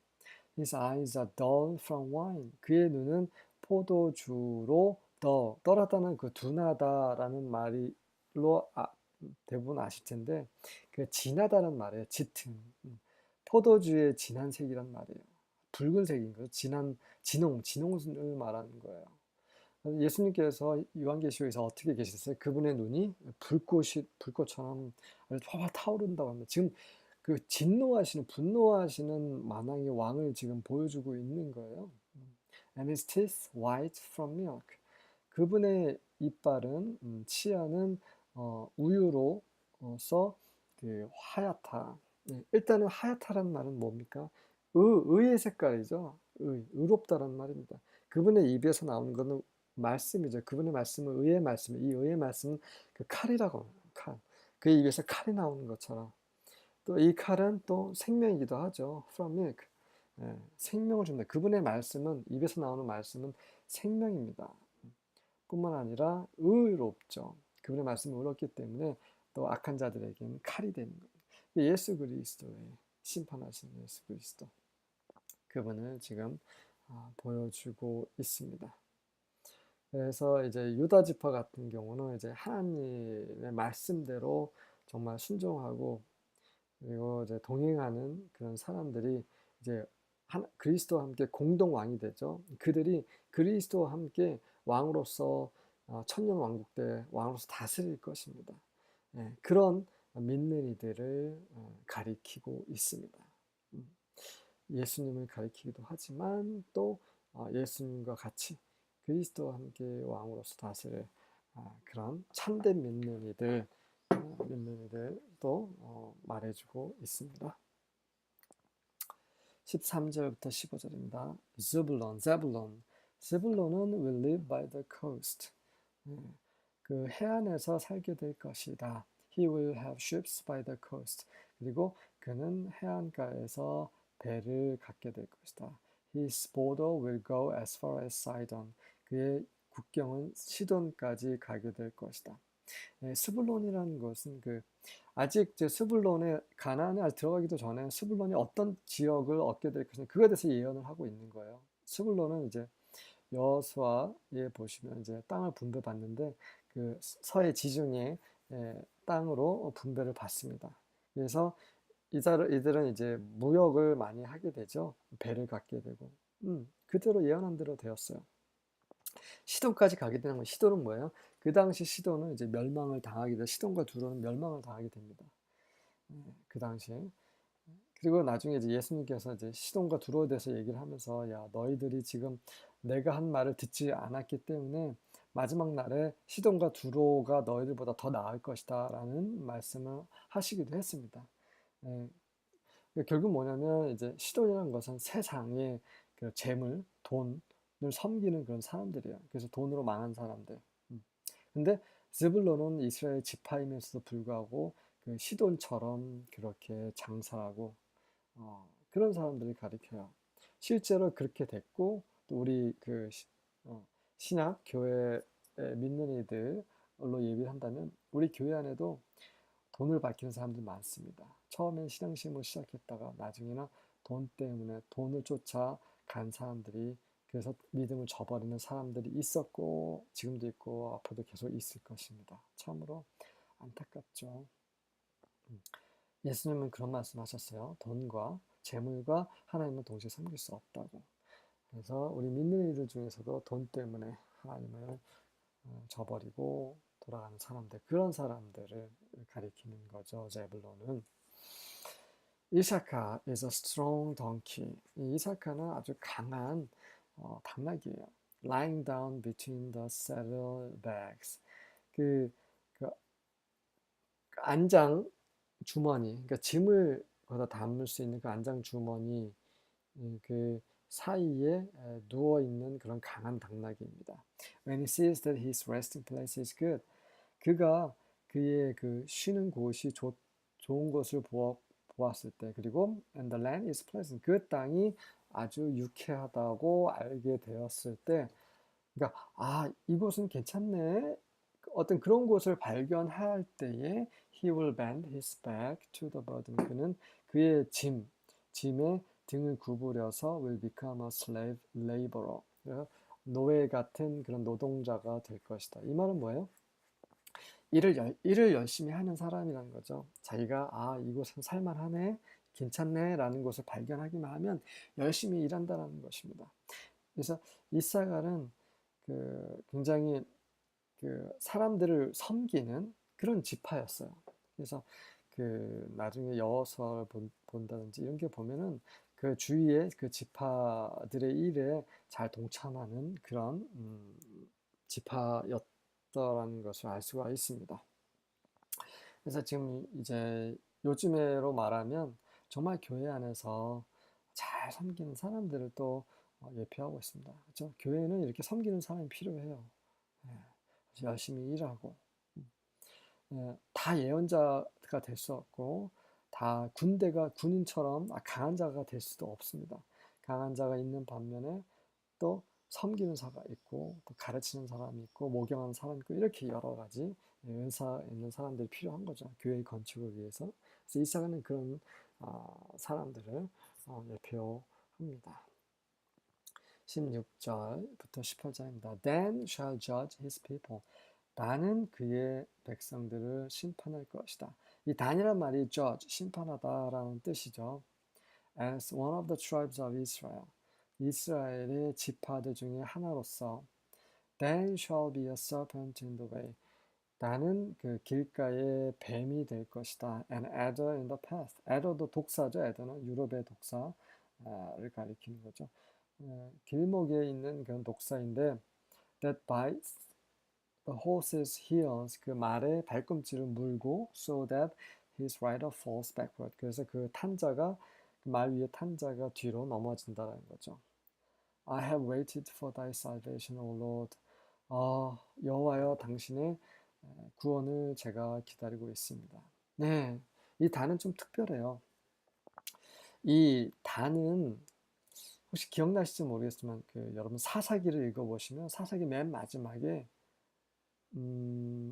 His eyes are dull from wine. 그의 눈은 포도주로 덜하다는 그 둔하다라는 말로 대부분 아실 텐데 그 진하다는 말이에요. 짙은 포도주의 진한 색이란 말이에요. 붉은색인 거죠. 진홍을 말하는 거예요. 예수님께서 요한계시록에서 어떻게 계셨어요? 그분의 눈이 불꽃처럼 활활 타오른다고 합니다. 지금 그 분노하시는 만왕의 왕을 지금 보여주고 있는 거예요. And his teeth white from milk. 그분의 이빨은 치아는 우유로서 그 하얗다. 일단은 하얗다라는 말은 뭡니까? 의의 색깔이죠. 의롭다라는 말입니다. 그분의 입에서 나오는 것은 말씀이죠. 그분의 말씀은 의의 말씀. 이 의의 말씀은 그 칼이라고 합니다. 칼. 그의 입에서 칼이 나오는 것처럼. 또 이 칼은 또 생명이기도 하죠. From milk. 생명을 줍니다. 그분의 말씀은 입에서 나오는 말씀은 생명입니다. 뿐만 아니라 의롭죠. 그분의 말씀은 의롭기 때문에 또 악한 자들에게는 칼이 되는 겁니다. 예수 그리스도의 심판하신 예수 그리스도. 그분을 지금 보여주고 있습니다. 그래서 이제 유다 지파 같은 경우는 이제 하나님의 말씀대로 정말 순종하고 그리고 이제 동행하는 그런 사람들이 이제 그리스도와 함께 공동 왕이 되죠. 그들이 그리스도와 함께 왕으로서 천년 왕국 때 왕으로서 다스릴 것입니다. 그런 믿는 이들을 가리키고 있습니다. 예수님을 가리키기도 하지만 또 예수님과 같이 그리스도와 함께 왕으로서 다스릴 그런 참된 믿는 이들도 말해주고 있습니다. 13절부터 15절입니다. Zebulon은 will live by the coast. 그 해안에서 살게 될 것이다. He will have ships by the coast. 그리고 그는 해안가에서 배를 갖게 될 것이다. His border will go as far as Sidon. 그의 국경은 시돈까지 가게 될 것이다. 스불론이라는 것은 아직 스불론의 가나안에 들어가기도 전에 스불론이 어떤 지역을 얻게 될 것인가 그거에 대해서 예언을 하고 있는 거예요. 스불론은 이제 여호수아에 보시면 이제 땅을 분배받는데 그 서해 지중해 땅으로 분배를 받습니다. 그래서 이들은 이제 무역을 많이 하게 되죠. 배를 갖게 되고. 그대로 예언한 대로 되었어요. 시돈까지 가게 되는 건 시돈은 뭐예요? 그 당시 시돈은 이제 멸망을 당하게 돼 시돈과 두로는 멸망을 당하게 됩니다. 그 당시에. 그리고 나중에 이제 예수님께서 이제 시돈과 두로에 대해서 얘기를 하면서 야 너희들이 지금 내가 한 말을 듣지 않았기 때문에 마지막 날에 시돈과 두로가 너희들보다 더 나을 것이다라는 말씀을 하시기도 했습니다. 예, 결국 뭐냐면 이제 시돈이라는 것은 세상의 그 재물, 돈을 섬기는 그런 사람들이에요. 그래서 돈으로 망한 사람들. 근데 스불론은 이스라엘 지파임에서도 불구하고 그 시돈처럼 그렇게 장사하고 그런 사람들을 가리켜요. 실제로 그렇게 됐고 또 우리 그 신약 교회 믿는 이들로 얘기를 한다면 우리 교회 안에도 돈을 밝히는 사람들 많습니다. 처음엔 신앙심을 시작했다가 나중에는 돈 때문에 돈을 쫓아 간 사람들이 그래서 믿음을 저버리는 사람들이 있었고 지금도 있고 앞으로도 계속 있을 것입니다. 참으로 안타깝죠. 예수님은 그런 말씀하셨어요. 돈과 재물과 하나님을 동시에 섬길 수 없다고. 그래서 우리 믿는 이들 중에서도 돈 때문에 하나님을 저버리고 돌아가는 사람들, 그런 사람들을 가리키는 거죠. 제블론은. 이사카 is a strong donkey. 이 이사카는 아주 강한 당나귀예요. Lying down between the saddle bags. 그, 그 안장 주머니, 그러니까 짐을 거기다 담을 수 있는 그 안장 주머니 그 사이에 누워 있는 그런 강한 당나귀입니다. When he sees that his resting place is good, 그가 그의 그 쉬는 곳이 좋은 것을 보았을 때, 그리고 and the land is pleasant, 그 땅이 아주 유쾌하다고 알게 되었을 때, 그러니까 이곳은 괜찮네. 어떤 그런 곳을 발견할 때에 he will bend his back to the burden. 그는 그의 짐에 등을 구부려서 will become a slave laborer. 노예 같은 그런 노동자가 될 것이다. 이 말은 뭐예요? 일을 열심히 하는 사람이라는 거죠. 자기가 이곳은 살만하네, 괜찮네 라는 것을 발견하기만 하면 열심히 일한다는 것입니다. 그래서 이사갈은 굉장히 사람들을 섬기는 그런 지파였어요. 그래서 나중에 여호수아를 본다든지 이런 게 보면은 그 주위에 그 지파들의 일에 잘 동참하는 그런 지파였다라는 것을 알 수가 있습니다. 그래서 지금 이제 요즘으로 말하면 정말 교회 안에서 잘 섬기는 사람들을 또 예표하고 있습니다. 그렇죠? 교회는 이렇게 섬기는 사람이 필요해요. 열심히 일하고 다 예언자가 될 수 없고 다 군인처럼 강한 자가 될 수도 없습니다. 강한 자가 있는 반면에 또 섬기는 자가 있고 또 가르치는 사람이 있고 목용하는 사람이 있고 이렇게 여러 가지 은사 있는 사람들이 필요한 거죠. 교회의 건축을 위해서. 그래서 이사가는 그런 사람들을 예표합니다. 16절부터 18절입니다. Then shall judge his people. 나는 그의 백성들을 심판할 것이다. 이 단이란 말이 judge, 심판하다라는 뜻이죠. As one of the tribes of Israel. 이스라엘의 지파들 중에 하나로서 Then shall be a serpent in the way. 나는 그 길가에 뱀이 될 것이다. An adder in the path. adder도 독사죠. adder는 유럽의 독사를 가리키는 거죠. 길목에 있는 그런 독사인데 that bites the horse's heels. 그 말의 발꿈치를 물고 so that his rider falls backward. 그래서 그 말 위에 탄자가 뒤로 넘어진다는 거죠. I have waited for thy salvation, O Lord. 여호와여 당신의 구원을 제가 기다리고 있습니다. 네, 이 단은 좀 특별해요. 이 단은 혹시 기억나실지 모르겠지만 여러분 사사기를 읽어보시면 사사기 맨 마지막에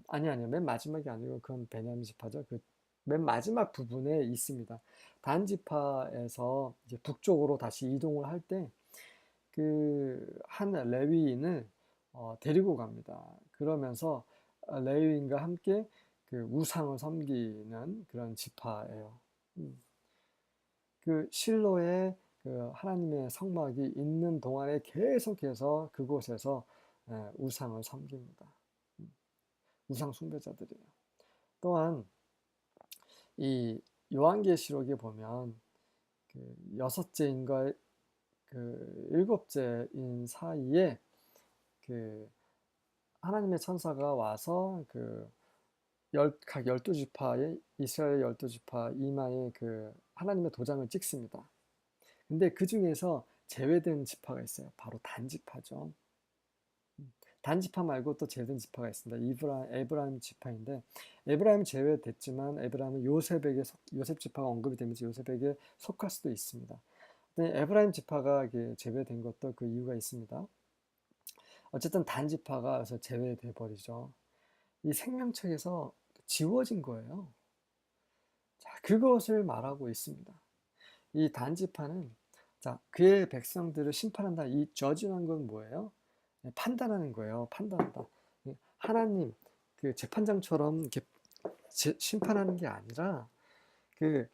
아니요 맨 마지막이 아니고 그건 베냐민 지파죠. 맨 마지막 부분에 있습니다. 단 지파에서 이제 북쪽으로 다시 이동을 할 때 한 레위인을 데리고 갑니다. 그러면서 레위인과 함께 그 우상을 섬기는 그런 지파예요. 그 실로에 그 하나님의 성막이 있는 동안에 계속해서 그곳에서 우상을 섬깁니다. 우상 숭배자들이에요. 또한 이 요한계시록에 보면 그 여섯째인가 그 일곱째인 사이에 그 하나님의 천사가 와서 그 각 12지파의 이스라엘 12지파 이마에 그 하나님의 도장을 찍습니다. 근데 그 중에서 제외된 지파가 있어요. 바로 단지파죠. 단지파 말고 또 제외된 지파가 있습니다. 에브라임 지파인데 에브라임 제외됐지만 에브라임은 요셉 지파가 언급이 되면서 요셉에게 속할 수도 있습니다. 근데 에브라임 지파가 제외된 것도 그 이유가 있습니다. 어쨌든 단지파가 그래서 제외돼 버리죠. 이 생명책에서 지워진 거예요. 자, 그것을 말하고 있습니다. 이 단지파는 자, 그의 백성들을 심판한다. 이 저지라는 건 뭐예요? 판단하는 거예요. 판단한다. 하나님 그 재판장처럼 이렇게 심판하는 게 아니라 그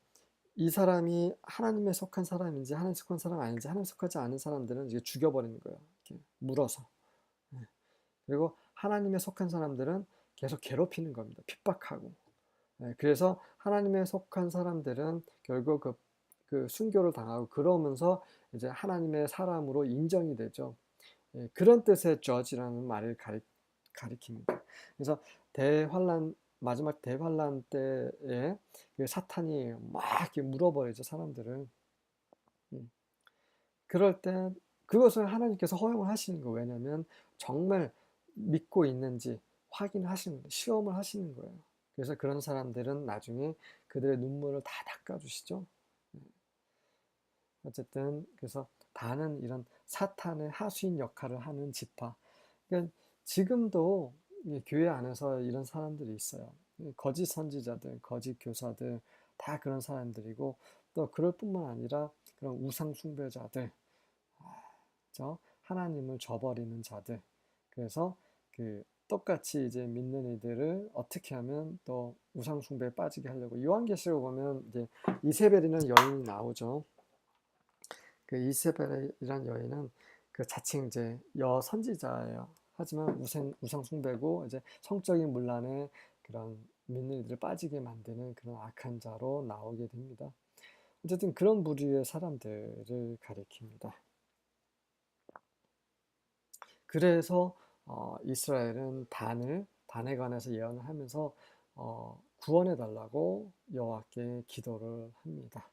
이 사람이 하나님에 속한 사람인지 하나님에 속한 사람 아닌지 하나님에 속하지 않은 사람들은 이제 죽여버리는 거예요. 이렇게 물어서. 그리고 하나님에 속한 사람들은 계속 괴롭히는 겁니다. 핍박하고. 그래서 하나님에 속한 사람들은 결국 그 순교를 당하고 그러면서 이제 하나님의 사람으로 인정이 되죠. 그런 뜻의 judge라는 말을 가리킵니다. 그래서 마지막 대환란 때에 그 사탄이 막 이렇게 물어버리죠, 사람들을. 그럴 때 그것을 하나님께서 허용을 하시는 거예요. 왜냐하면 정말 믿고 있는지 확인하시는 거예요. 시험을 하시는 거예요. 그래서 그런 사람들은 나중에 그들의 눈물을 다 닦아주시죠. 어쨌든 그래서 다는 이런 사탄의 하수인 역할을 하는 지파. 그러니까 지금도 교회 안에서 이런 사람들이 있어요. 거짓 선지자들, 거짓 교사들 다 그런 사람들이고 또 그럴 뿐만 아니라 그런 우상 숭배자들, 하나님을 저버리는 자들. 그래서 그 똑같이 이제 믿는 이들을 어떻게 하면 또 우상 숭배에 빠지게 하려고 요한계시록 보면 이제 이세벨이라는 여인이 나오죠. 그 이세벨이라는 여인은 그 자칭 이제 여선지자예요. 하지만 우상 숭배고 이제 성적인 문란에 그런 믿는 이들을 빠지게 만드는 그런 악한 자로 나오게 됩니다. 어쨌든 그런 부류의 사람들을 가리킵니다. 그래서 이스라엘은 단에 관해서 예언을 하면서 구원해 달라고 여호와께 기도를 합니다.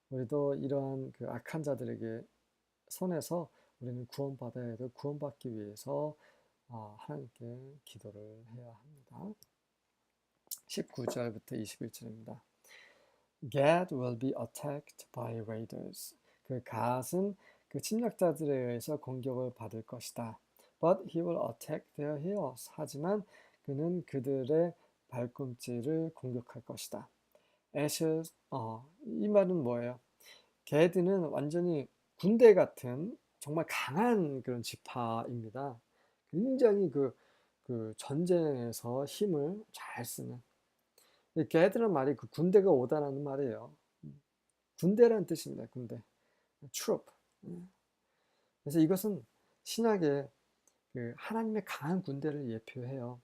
우리도 이러한 그 악한 자들에게 손에서 우리는 구원받아야 돼. 구원받기 위해서 하나님께 기도를 해야 합니다. 19절부터 21절입니다. Gad will be attacked by raiders. 그 갓은 그 침략자들에 의해서 공격을 받을 것이다. But he will attack their heels. 하지만 그는 그들의 발꿈치를 공격할 것이다. Ashes, 이 말은 뭐예요? 게드는 완전히 군대 같은 정말 강한 그런 지파입니다. 굉장히 그 전쟁에서 힘을 잘 쓰는. 게드란 말이 그 군대가 오다라는 말이에요. 군대라는 뜻입니다. 군대. troop. 그래서 이것은 신약에 그 하나님의 강한 군대를 예표해요.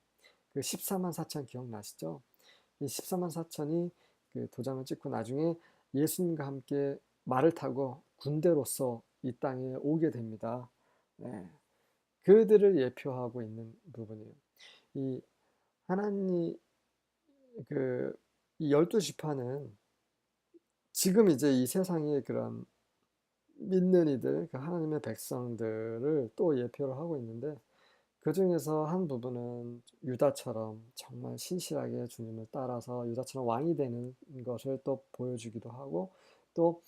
그 14만 4천 기억나시죠? 이 14만 4천이 그 도장을 찍고 나중에 예수님과 함께 말을 타고 군대로서 이 땅에 오게 됩니다. 네. 그들을 예표하고 있는 부분이에요. 이 하나님 이 12지파는 지금 이제 이 세상의 그런 믿는 이들, 그 하나님의 백성들을 또 예표를 하고 있는데 그 중에서 한 부분은 유다처럼 정말 신실하게 주님을 따라서 유다처럼 왕이 되는 것을 또 보여주기도 하고 또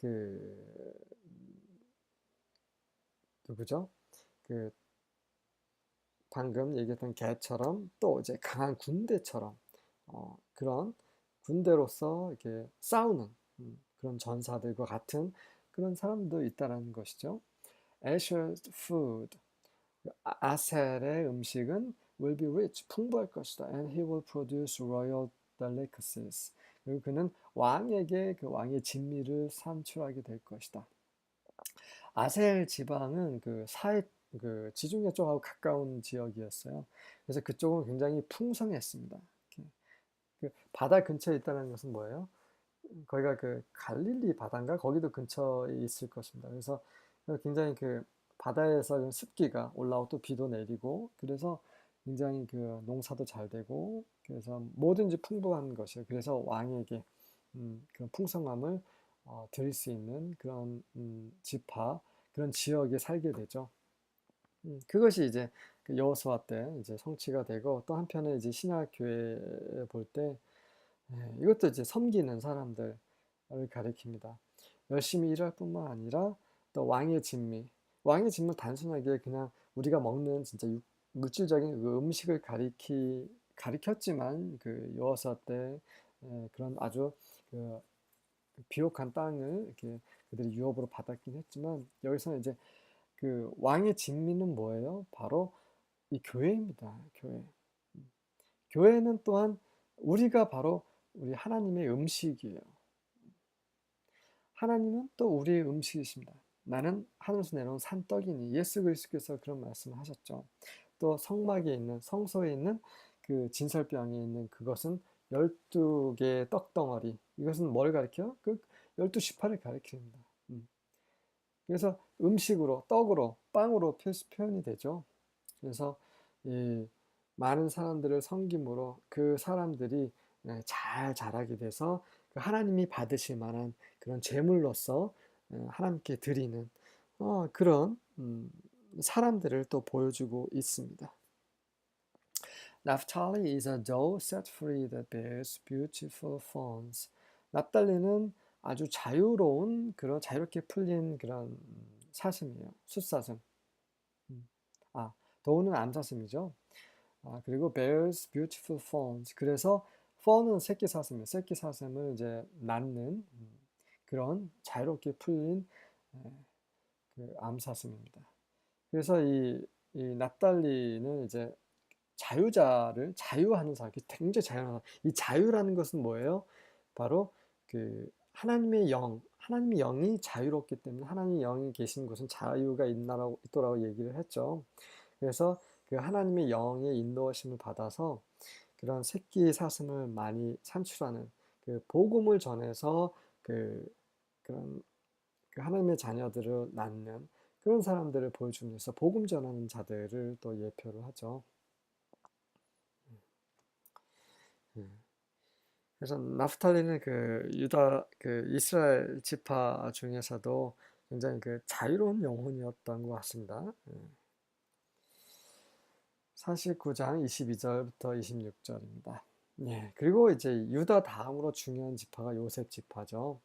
그 누구죠? 그 방금 얘기했던 개처럼 또 이제 강한 군대처럼 그런 군대로서 이렇게 싸우는 그런 전사들과 같은 그런 사람도 있다라는 것이죠. Asher's food, 아셀의 음식은 will be rich. 풍부할 것이다. And he will produce royal delicacies. 그리고 그는 왕에게 그 왕의 진미를 산출하게 될 것이다. 아셀 지방은 그 지중해 쪽하고 가까운 지역이었어요. 그래서 그쪽은 굉장히 풍성했습니다. 그 바다 근처에 있다는 것은 뭐예요? 거기가 그 갈릴리 바다인가? 거기도 근처에 있을 것입니다. 그래서 굉장히 그 바다에서 습기가 올라오고 또 비도 내리고 그래서 굉장히 그 농사도 잘 되고 그래서 뭐든지 풍부한 것이에요. 그래서 왕에게 그런 풍성함을 드릴 수 있는 그런 지파 그런 지역에 살게 되죠. 그것이 이제 그 여호수아 때 이제 성취가 되고 또 한편에 이제 신약 교회 볼 때 이것도 이제 섬기는 사람들을 가리킵니다. 열심히 일할 뿐만 아니라 또 왕의 진미. 왕의 진미는 단순하게 그냥 우리가 먹는 진짜 물질적인 그 음식을 가리켰지만 그 여호수아 때 그런 아주 그 비옥한 땅을 이렇게 그들이 유업으로 받았긴 했지만 여기서는 이제 그 왕의 진미는 뭐예요? 바로 이 교회입니다. 교회. 교회는 또한 우리가 바로 우리 하나님의 음식이에요. 하나님은 또 우리의 음식이십니다. 나는 하늘에서 내려온 산떡이니 예수 그리스도께서 그런 말씀을 하셨죠. 또 성막에 있는 성소에 있는 그 진설병에 있는 그것은 12개의 떡덩어리. 이것은 뭘 가리켜요? 그 12지파를 가리킵니다. 그래서 음식으로 떡으로 빵으로 표현이 되죠. 그래서 이 많은 사람들을 섬김으로 그 사람들이 잘 자라게 돼서 그 하나님이 받으실 만한 그런 제물로서 하나님께 드리는 그런 사람들을 또 보여주고 있습니다. Naphtali is a doe set free that bears beautiful fawns. 납달리는 아주 자유로운 그런 자유롭게 풀린 그런 사슴이에요. 숫사슴. 도우는 암사슴이죠. 그리고 bears beautiful fawns. 그래서 fawn은 새끼 사슴이에요. 새끼 사슴을 이제 낳는 그런 자유롭게 풀린 그 암사슴입니다. 그래서 이 납달리는 이제 자유하는 사람, 굉장히 자유하는 사람. 이 자유라는 것은 뭐예요? 바로 그 하나님의 영이 자유롭기 때문에 하나님의 영이 계신 곳은 자유가 있더라고 얘기를 했죠. 그래서 그 하나님의 영의 인도하심을 받아서 그런 새끼 사슴을 많이 산출하는 그 복음을 전해서 그런 그 하나님의 자녀들을 낳는 그런 사람들을 보여주면서 복음 전하는 자들을 또 예표를 하죠. 그래서 나프탈리는 그 유다 그 이스라엘 지파 중에서도 굉장히 그 자유로운 영혼이었던 것 같습니다. 49장 22절부터 26절입니다. 예, 그리고 이제 유다 다음으로 중요한 지파가 요셉 지파죠.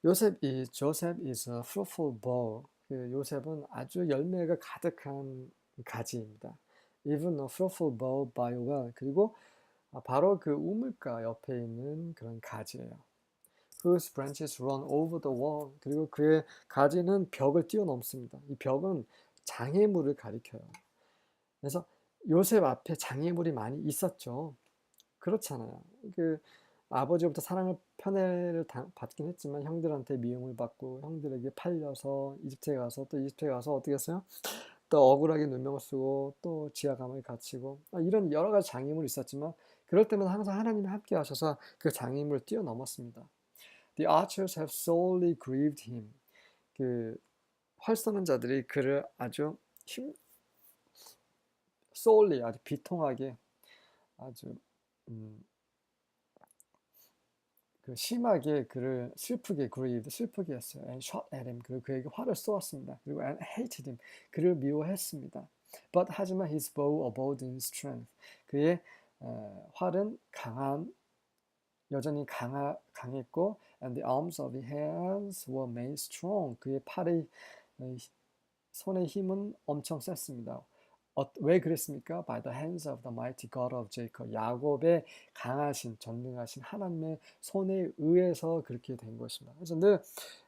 Joseph is a fruitful bough. 그 요셉은 아주 열매가 가득한 가지입니다. Even a fruitful bough by well. 그리고 바로 그 우물가 옆에 있는 그런 가지예요. Whose branches run over the wall. 그리고 그의 가지는 벽을 뛰어넘습니다. 이 벽은 장애물을 가리켜요. 그래서 요셉 앞에 장애물이 많이 있었죠. 그렇잖아요. 그 아버지로부터 사랑을 편애를 받긴 했지만 형들한테 미움을 받고 형들에게 팔려서 이집트에 가서 또 이집트에 가서 어떻게 했어요? 또 억울하게 누명을 쓰고 또 지하감을 갇히고 이런 여러 가지 장애물이 있었지만 그럴 때면 항상 하나님이 함께 하셔서 그 장애물을 뛰어넘었습니다. The archers have sorely grieved him. 그 활 쏘는 자들이 그를 아주 sorely 아주 비통하게 아주 그 심하게 그를 슬프게 했어요. And shot at him. 그리고 그에게 활을 쏘았습니다. 그리고 and hated him. 그를 미워했습니다. But 하지만 his bow abode in strength. 그의 활은 여전히 강했고 and the arms of his hands were made strong. 그의 손의 힘은 엄청 셌습니다. 왜 그랬습니까? By the hands of the mighty God of Jacob. 야곱의 강하신, 전능하신 하나님의 손에 의해서 그렇게 된 것입니다. 그래서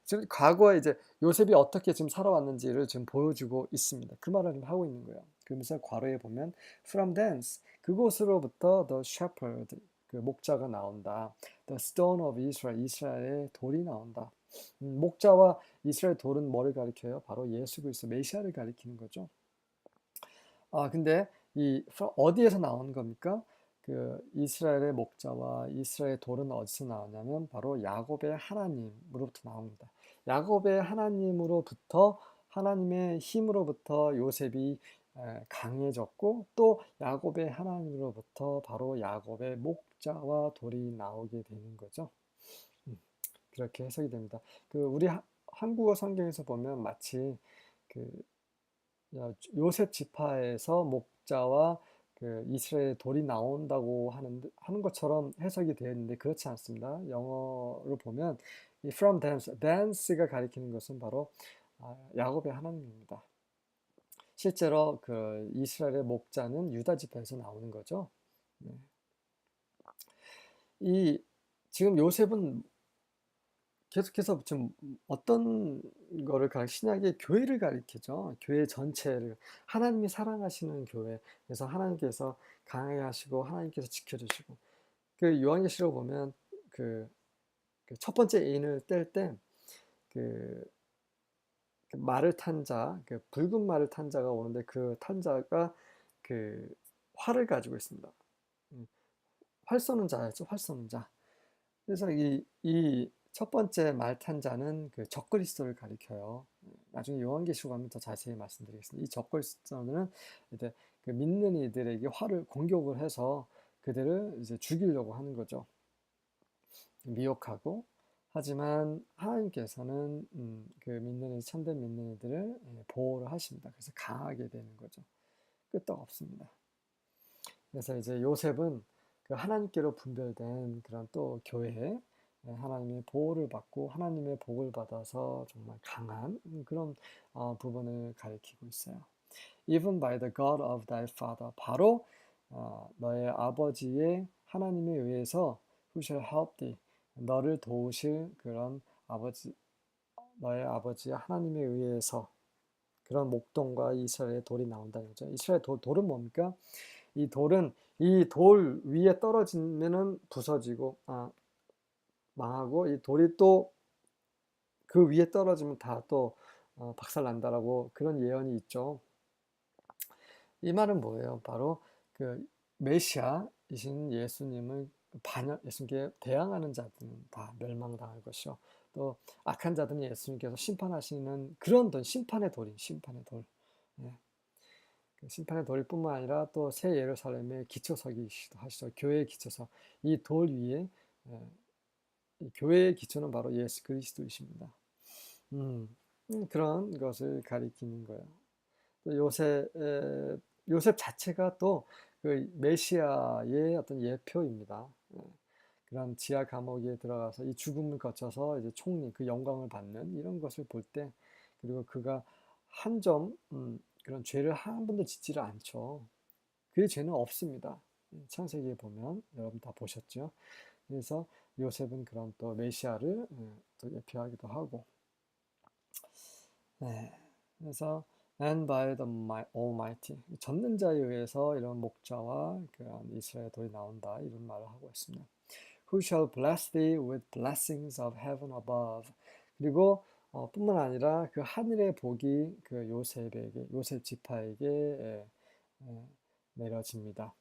지금 과거에 이제 요셉이 어떻게 지금 살아왔는지를 지금 보여주고 있습니다. 그 말을 지금 하고 있는 거예요. 그러면서 괄호에 보면 from thence 그곳으로부터 the shepherd 그 목자가 나온다. The stone of Israel 이스라엘의 돌이 나온다. 목자와 이스라엘 돌은 뭐를 가리켜요? 바로 예수 그리스도 메시아를 가리키는 거죠. 근데 이 어디에서 나온 겁니까? 그 이스라엘의 목자와 이스라엘의 돌은 어디서 나오냐면 바로 야곱의 하나님으로부터 나옵니다. 야곱의 하나님으로부터 하나님의 힘으로부터 요셉이 강해졌고 또 야곱의 하나님으로부터 바로 야곱의 목자와 돌이 나오게 되는 거죠. 그렇게 해석이 됩니다. 그 우리 한국어 성경에서 보면 마치 그 요셉 지파에서 목자와 그 이스라엘 돌이 나온다고 하는 것처럼 해석이 되어 있는데 그렇지 않습니다. 영어로 보면 이 from thence가 가리키는 것은 바로 야곱의 하나님입니다. 실제로 그 이스라엘의 목자는 유다 지파에서 나오는 거죠. 네. 이 지금 요셉은 계속해서 지금 어떤 거를 신약의 교회를 가리키죠. 교회 전체를 하나님이 사랑하시는 교회. 그래서 하나님께서 강하게 하시고 하나님께서 지켜주시고 그 요한계시록 보면 그 첫 번째 인을 뗄 때 그 말을 탄 자, 그 붉은 말을 탄 자가 오는데 그 탄 자가 그 활을 가지고 있습니다. 활 쏘는 자였죠. 활 쏘는 자. 그래서 이 첫 번째 말 탄 자는 그 적그리스도를 가리켜요. 나중에 요한계시록 가면 더 자세히 말씀드리겠습니다. 이 적그리스도는 이제 그 믿는 이들에게 활을 공격을 해서 그들을 이제 죽이려고 하는 거죠. 미혹하고 하지만 하나님께서는 그 믿는 참된 믿는 이들을 보호를 하십니다. 그래서 강하게 되는 거죠. 끄떡없습니다. 그래서 이제 요셉은 그 하나님께로 분별된 그런 또 교회에 하나님의 보호를 받고 하나님의 복을 받아서 정말 강한 그런 부분을 가리키고 있어요. Even by the God of thy father. 바로 너의 아버지의 하나님에 의해서 who shall help thee. 너를 도우실 그런 너의 아버지 하나님에 의해서 그런 목동과 이스라엘의 돌이 나온다는 거죠. 이스라엘 돌은 뭡니까? 이 돌은 이 돌 위에 떨어지면은 부서지고 망하고 이 돌이 또 그 위에 떨어지면 다 또 박살난다라고 그런 예언이 있죠. 이 말은 뭐예요? 바로 그 메시아이신 예수님을 예수님께 대항하는 자들은 다 멸망당할 것이요. 또 악한 자들은 예수님께서 심판하시는 그런 심판의 심판의 돌. 예. 그 심판의 돌일 뿐만 아니라 또 새 예루살렘의 기초석이시기도 하시죠. 교회의 기초석. 이 돌 위에 이 교회의 기초는 바로 예수 그리스도이십니다. 그런 것을 가리키는 거예요. 또 요셉 자체가 또 그 메시아의 어떤 예표입니다. 그런 지하 감옥에 들어가서 이 죽음을 거쳐서 이제 총리 그 영광을 받는 이런 것을 볼 때 그리고 그가 한 점 그런 죄를 한 번도 짓지를 않죠. 그의 죄는 없습니다. 창세기에 보면 여러분 다 보셨죠. 그래서 요셉은 그런 또 메시아를 또 예표하기도 하고. 네. 그래서 and by the Almighty 전능자에 의해서 이런 목자와 그런 이스라엘 돌이 나온다 이런 말을 하고 있습니다. Who shall bless thee with blessings of heaven above. 그리고 뿐만 아니라 그 하늘의 복이 그 요셉 지파에게 내려집니다.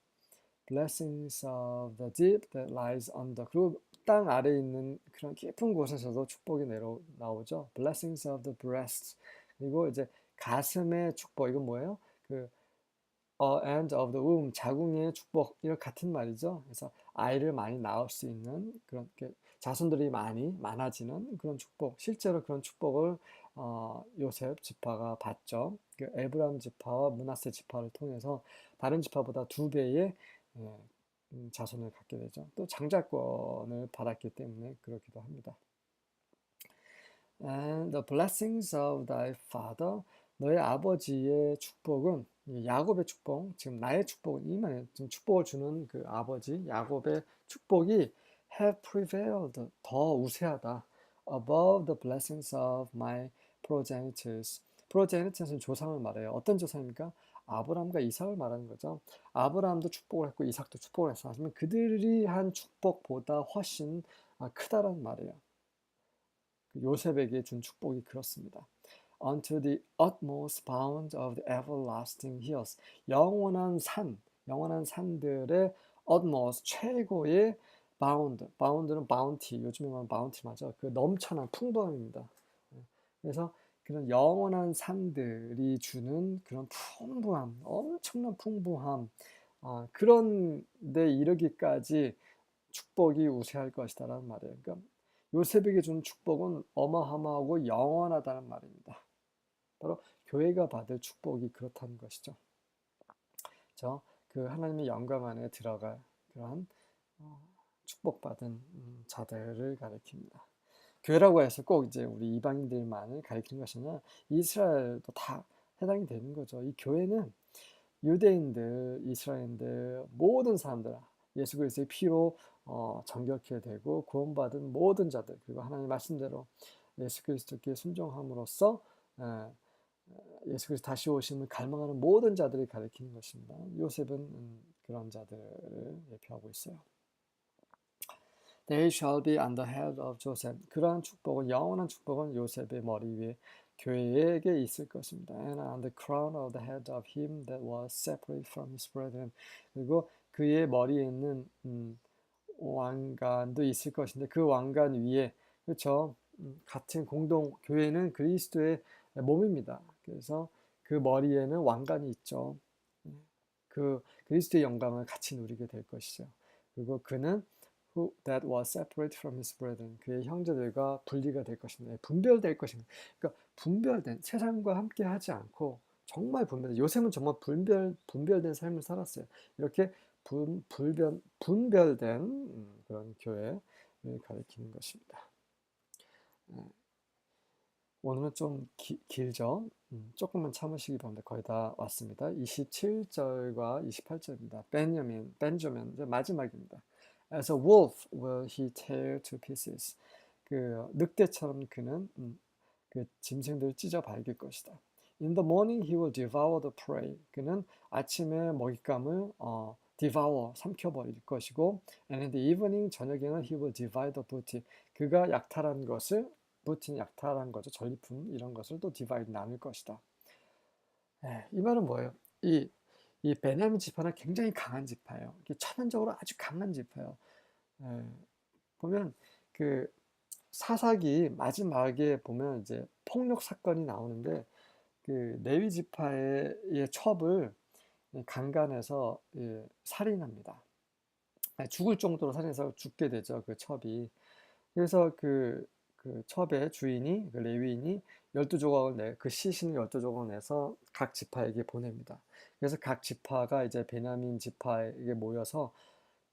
Blessings of the deep that lies under. 그리고 땅 아래에 있는 그런 깊은 곳에서도 축복이 나오죠. Blessings of the breast. 그리고 이제 가슴의 축복. 이건 뭐예요? 그 and of the womb. 자궁의 축복. 이런 같은 말이죠. 그래서 아이를 많이 낳을 수 있는 그런 자손들이 많아지는 그런 축복. 실제로 그런 축복을 요셉 지파가 받죠. 그 에브라임 지파와 므낫세 지파를 통해서 다른 지파보다 2배의 자손을 갖게 되죠. 또 장자권을 받았기 때문에 그렇기도 합니다. And the blessings of thy father, 너의 아버지의 축복은 야곱의 축복, 지금 나의 축복은 이 말이에요. 지금 축복을 주는 그 아버지 야곱의 축복이 have prevailed, 더 우세하다. above the blessings of my progenitors. progenitors는 조상을 말해요. 어떤 조상입니까? 아브라함과 이삭을 말하는 거죠. 아브라함도 축복을 했고 이삭도 축복을 했어. 하지만 그들이 한 축복보다 훨씬 크다란 말이에요. 요셉에게 준 축복이 그렇습니다. Unto the utmost bound of the everlasting hills. 영원한 산들의 utmost, 최고의 bound는 bounty, 요즘에 말하는 bounty 맞아. 그 넘쳐난 풍부함입니다. 그래서 그런 영원한 산들이 주는 그런 풍부함, 엄청난 풍부함, 그런 데 이르기까지 축복이 우세할 것이다라는 말이에요. 그러니까 요셉에게 준 축복은 어마어마하고 영원하다는 말입니다. 바로 교회가 받을 축복이 그렇다는 것이죠. 그 하나님의 영광 안에 들어갈 그러한 축복받은 자들을 가리킵니다. 교회라고 해서 꼭 이제 우리 이방인들만을 가리키는 것이 아니라 이스라엘도 다 해당이 되는 거죠. 이 교회는 유대인들, 이스라엘인들, 모든 사람들, 예수 그리스도의 피로 정결케 되고 구원받은 모든 자들, 그리고 하나님 말씀대로 예수 그리스도께 순종함으로써 예수 그리스도 다시 오심을 갈망하는 모든 자들을 가리키는 것입니다. 요셉은 그런 자들을 예표하고 있어요. They shall be on the head of Joseph. 그러한 축복은, 영원한 축복은 요셉의 머리 위에 교회에게 있을 것입니다. And on the crown of the head of him that was separate from his brethren. 그리고 그의 머리에 있는 왕관도 있을 것인데 그 왕관 위에, 그렇죠? 같은 교회는 그리스도의 몸입니다. 그래서 그 머리에는 왕관이 있죠. 그 그리스도의 영광을 같이 누리게 될 것이죠. 그리고 그는 who that was separate from his brethren, 그의 형제들과 분리가 될 것입니다. 분별될 것입니다. 그러니까 분별된, 세상과 함께 하지 않고 정말 분별된, 요셉은 정말 분별된 삶을 살았어요. 이렇게 분별된 그런 교회를 가리키는 것입니다. 오늘은 좀 길죠? 조금만 참으시기 바랍니다. 거의 다 왔습니다. 27절과 28절입니다. 벤저민, 이제 마지막입니다. As a wolf will he tear to pieces. 그 늑대처럼 그는 그 짐승들을 찢어 발길 것이다. In the morning he will devour the prey. 그는 아침에 먹잇감을 devour, 삼켜버릴 것이고, and in the evening, 저녁에는 he will divide the booty. 그가 약탈한 것을, booty는 약탈한 거죠. 전리품 이런 것을 또 divide, 나눌 것이다. 이 말은 뭐예요? 이 베냐민 지파는 굉장히 강한 지파예요. 천연적으로 아주 강한 지파예요. 보면 그 사사기 마지막에 보면 이제 폭력 사건이 나오는데 그 레위 지파의 첩을 강간해서 살인합니다. 죽을 정도로 살인해서 죽게 되죠. 그 첩이. 그래서 그 첩의 주인이, 그 레위인이 12조각을 그 시신을 12조각을 내서 각 지파에게 보냅니다. 그래서 각 지파가 이제 베냐민 지파에게 모여서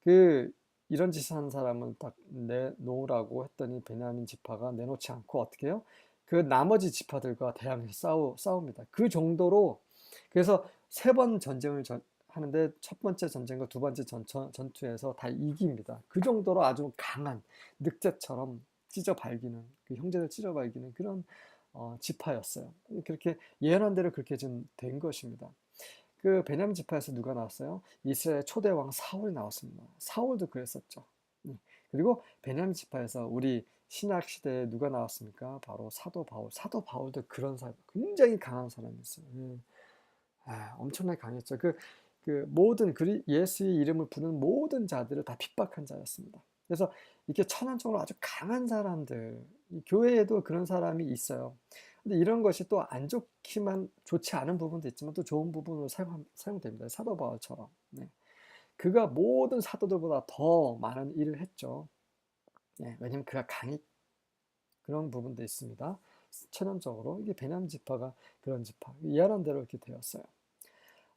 이런 짓을 한 사람은 딱 내놓으라고 했더니 베냐민 지파가 내놓지 않고 어떻게 해요? 그 나머지 지파들과 대항해서 싸웁니다. 그 정도로. 그래서 3번 전쟁을 하는데 첫 번째 전쟁과 두 번째 전투에서 다 이깁니다. 그 정도로 아주 강한 늑대처럼 그 형제들 찢어 발기는 그런 지파였어요. 그렇게 예언한 대로 그렇게 좀 된 것입니다. 그 베냐민 지파에서 누가 나왔어요? 이스라엘 초대 왕 사울이 나왔습니다. 사울도 그랬었죠. 그리고 베냐민 지파에서 우리 신약 시대에 누가 나왔습니까? 바로 사도 바울. 사도 바울도 그런 사람, 굉장히 강한 사람이었어요. 엄청나게 강했죠. 모든 예수의 이름을 부르는 모든 자들을 다 핍박한 자였습니다. 그래서 이렇게 천연적으로 아주 강한 사람들, 교회에도 그런 사람이 있어요. 근데 이런 것이 또 안 좋지 않은 부분도 있지만 또 좋은 부분으로 사용됩니다. 사도 바울처럼. 그가 모든 사도들보다 더 많은 일을 했죠. 왜냐하면 그가 그런 부분도 있습니다. 천연적으로 이게 베냐민 지파가 그런 지파, 예언한 대로 이렇게 되었어요.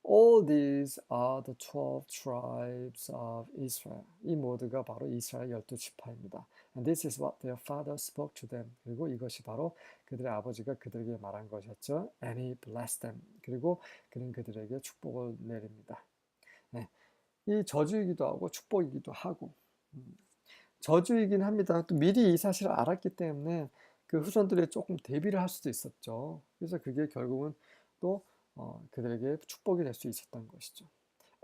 All these are the 12 tribes of Israel. 이 모두가 바로 이스라엘 12지파입니다. And this is what their father spoke to them. 그리고 이것이 바로 그들의 아버지가 그들에게 말한 것이었죠. And he blessed them. 그리고 그는 그들에게 축복을 내립니다. 이 저주이기도 하고 축복이기도 하고, 저주이긴 합니다. 또 미리 이 사실을 알았기 때문에 그 후손들이 조금 대비를 할 수도 있었죠. 그래서 그게 결국은 또 그들에게 축복이 될 수 있었던 것이죠.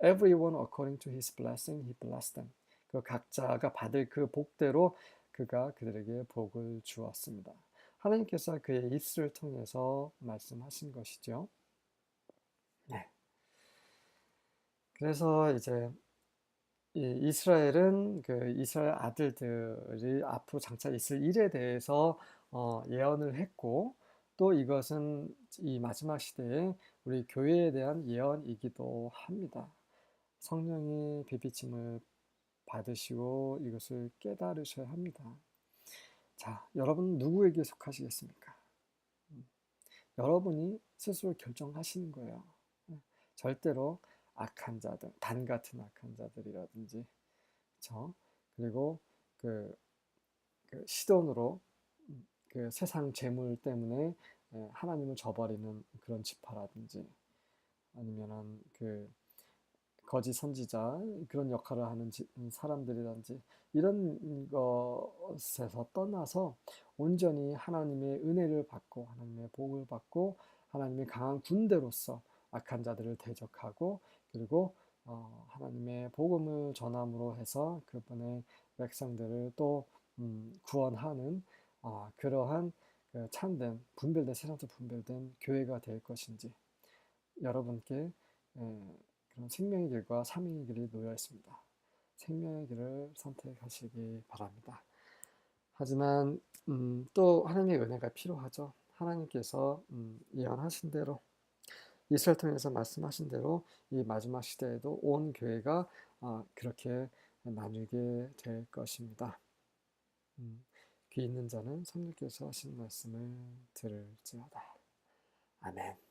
Everyone according to his blessing, he blessed them. 그 각자가 받을 그 복대로 그가 그들에게 복을 주었습니다. 하나님께서 그의 입술을 통해서 말씀하신 것이죠. 네. 그래서 이제 이스라엘은 그 이스라엘 아들들이 앞으로 장차 있을 일에 대해서 예언을 했고, 또 이것은 이 마지막 시대에 우리 교회에 대한 예언이기도 합니다. 성령의 비비침을 받으시고 이것을 깨달으셔야 합니다. 자, 여러분 누구에게 속하시겠습니까? 여러분이 스스로 결정하시는 거예요. 절대로 악한 자들, 단 같은 악한 자들이라든지, 그렇죠? 그리고 그, 그 시돈으로 그 세상 재물 때문에 하나님을 저버리는 그런 지파라든지, 아니면은 그 거짓 선지자 그런 역할을 하는 사람들이라든지 이런 것에서 떠나서 온전히 하나님의 은혜를 받고 하나님의 복을 받고 하나님의 강한 군대로서 악한 자들을 대적하고, 그리고 하나님의 복음을 전함으로 해서 그분의 백성들을 또 구원하는 그러한 그 참된 분별된 세상에서 분별된 교회가 될 것인지, 여러분께 그런 생명의 길과 사명의 길이 놓여 있습니다. 생명의 길을 선택하시기 바랍니다. 하지만 또 하나님의 은혜가 필요하죠. 하나님께서 예언하신 대로, 이스라엘 통해서 말씀하신 대로 이 마지막 시대에도 온 교회가 그렇게 나누게 될 것입니다. 귀 있는 자는 성령께서 하신 말씀을 들을지어다. 아멘.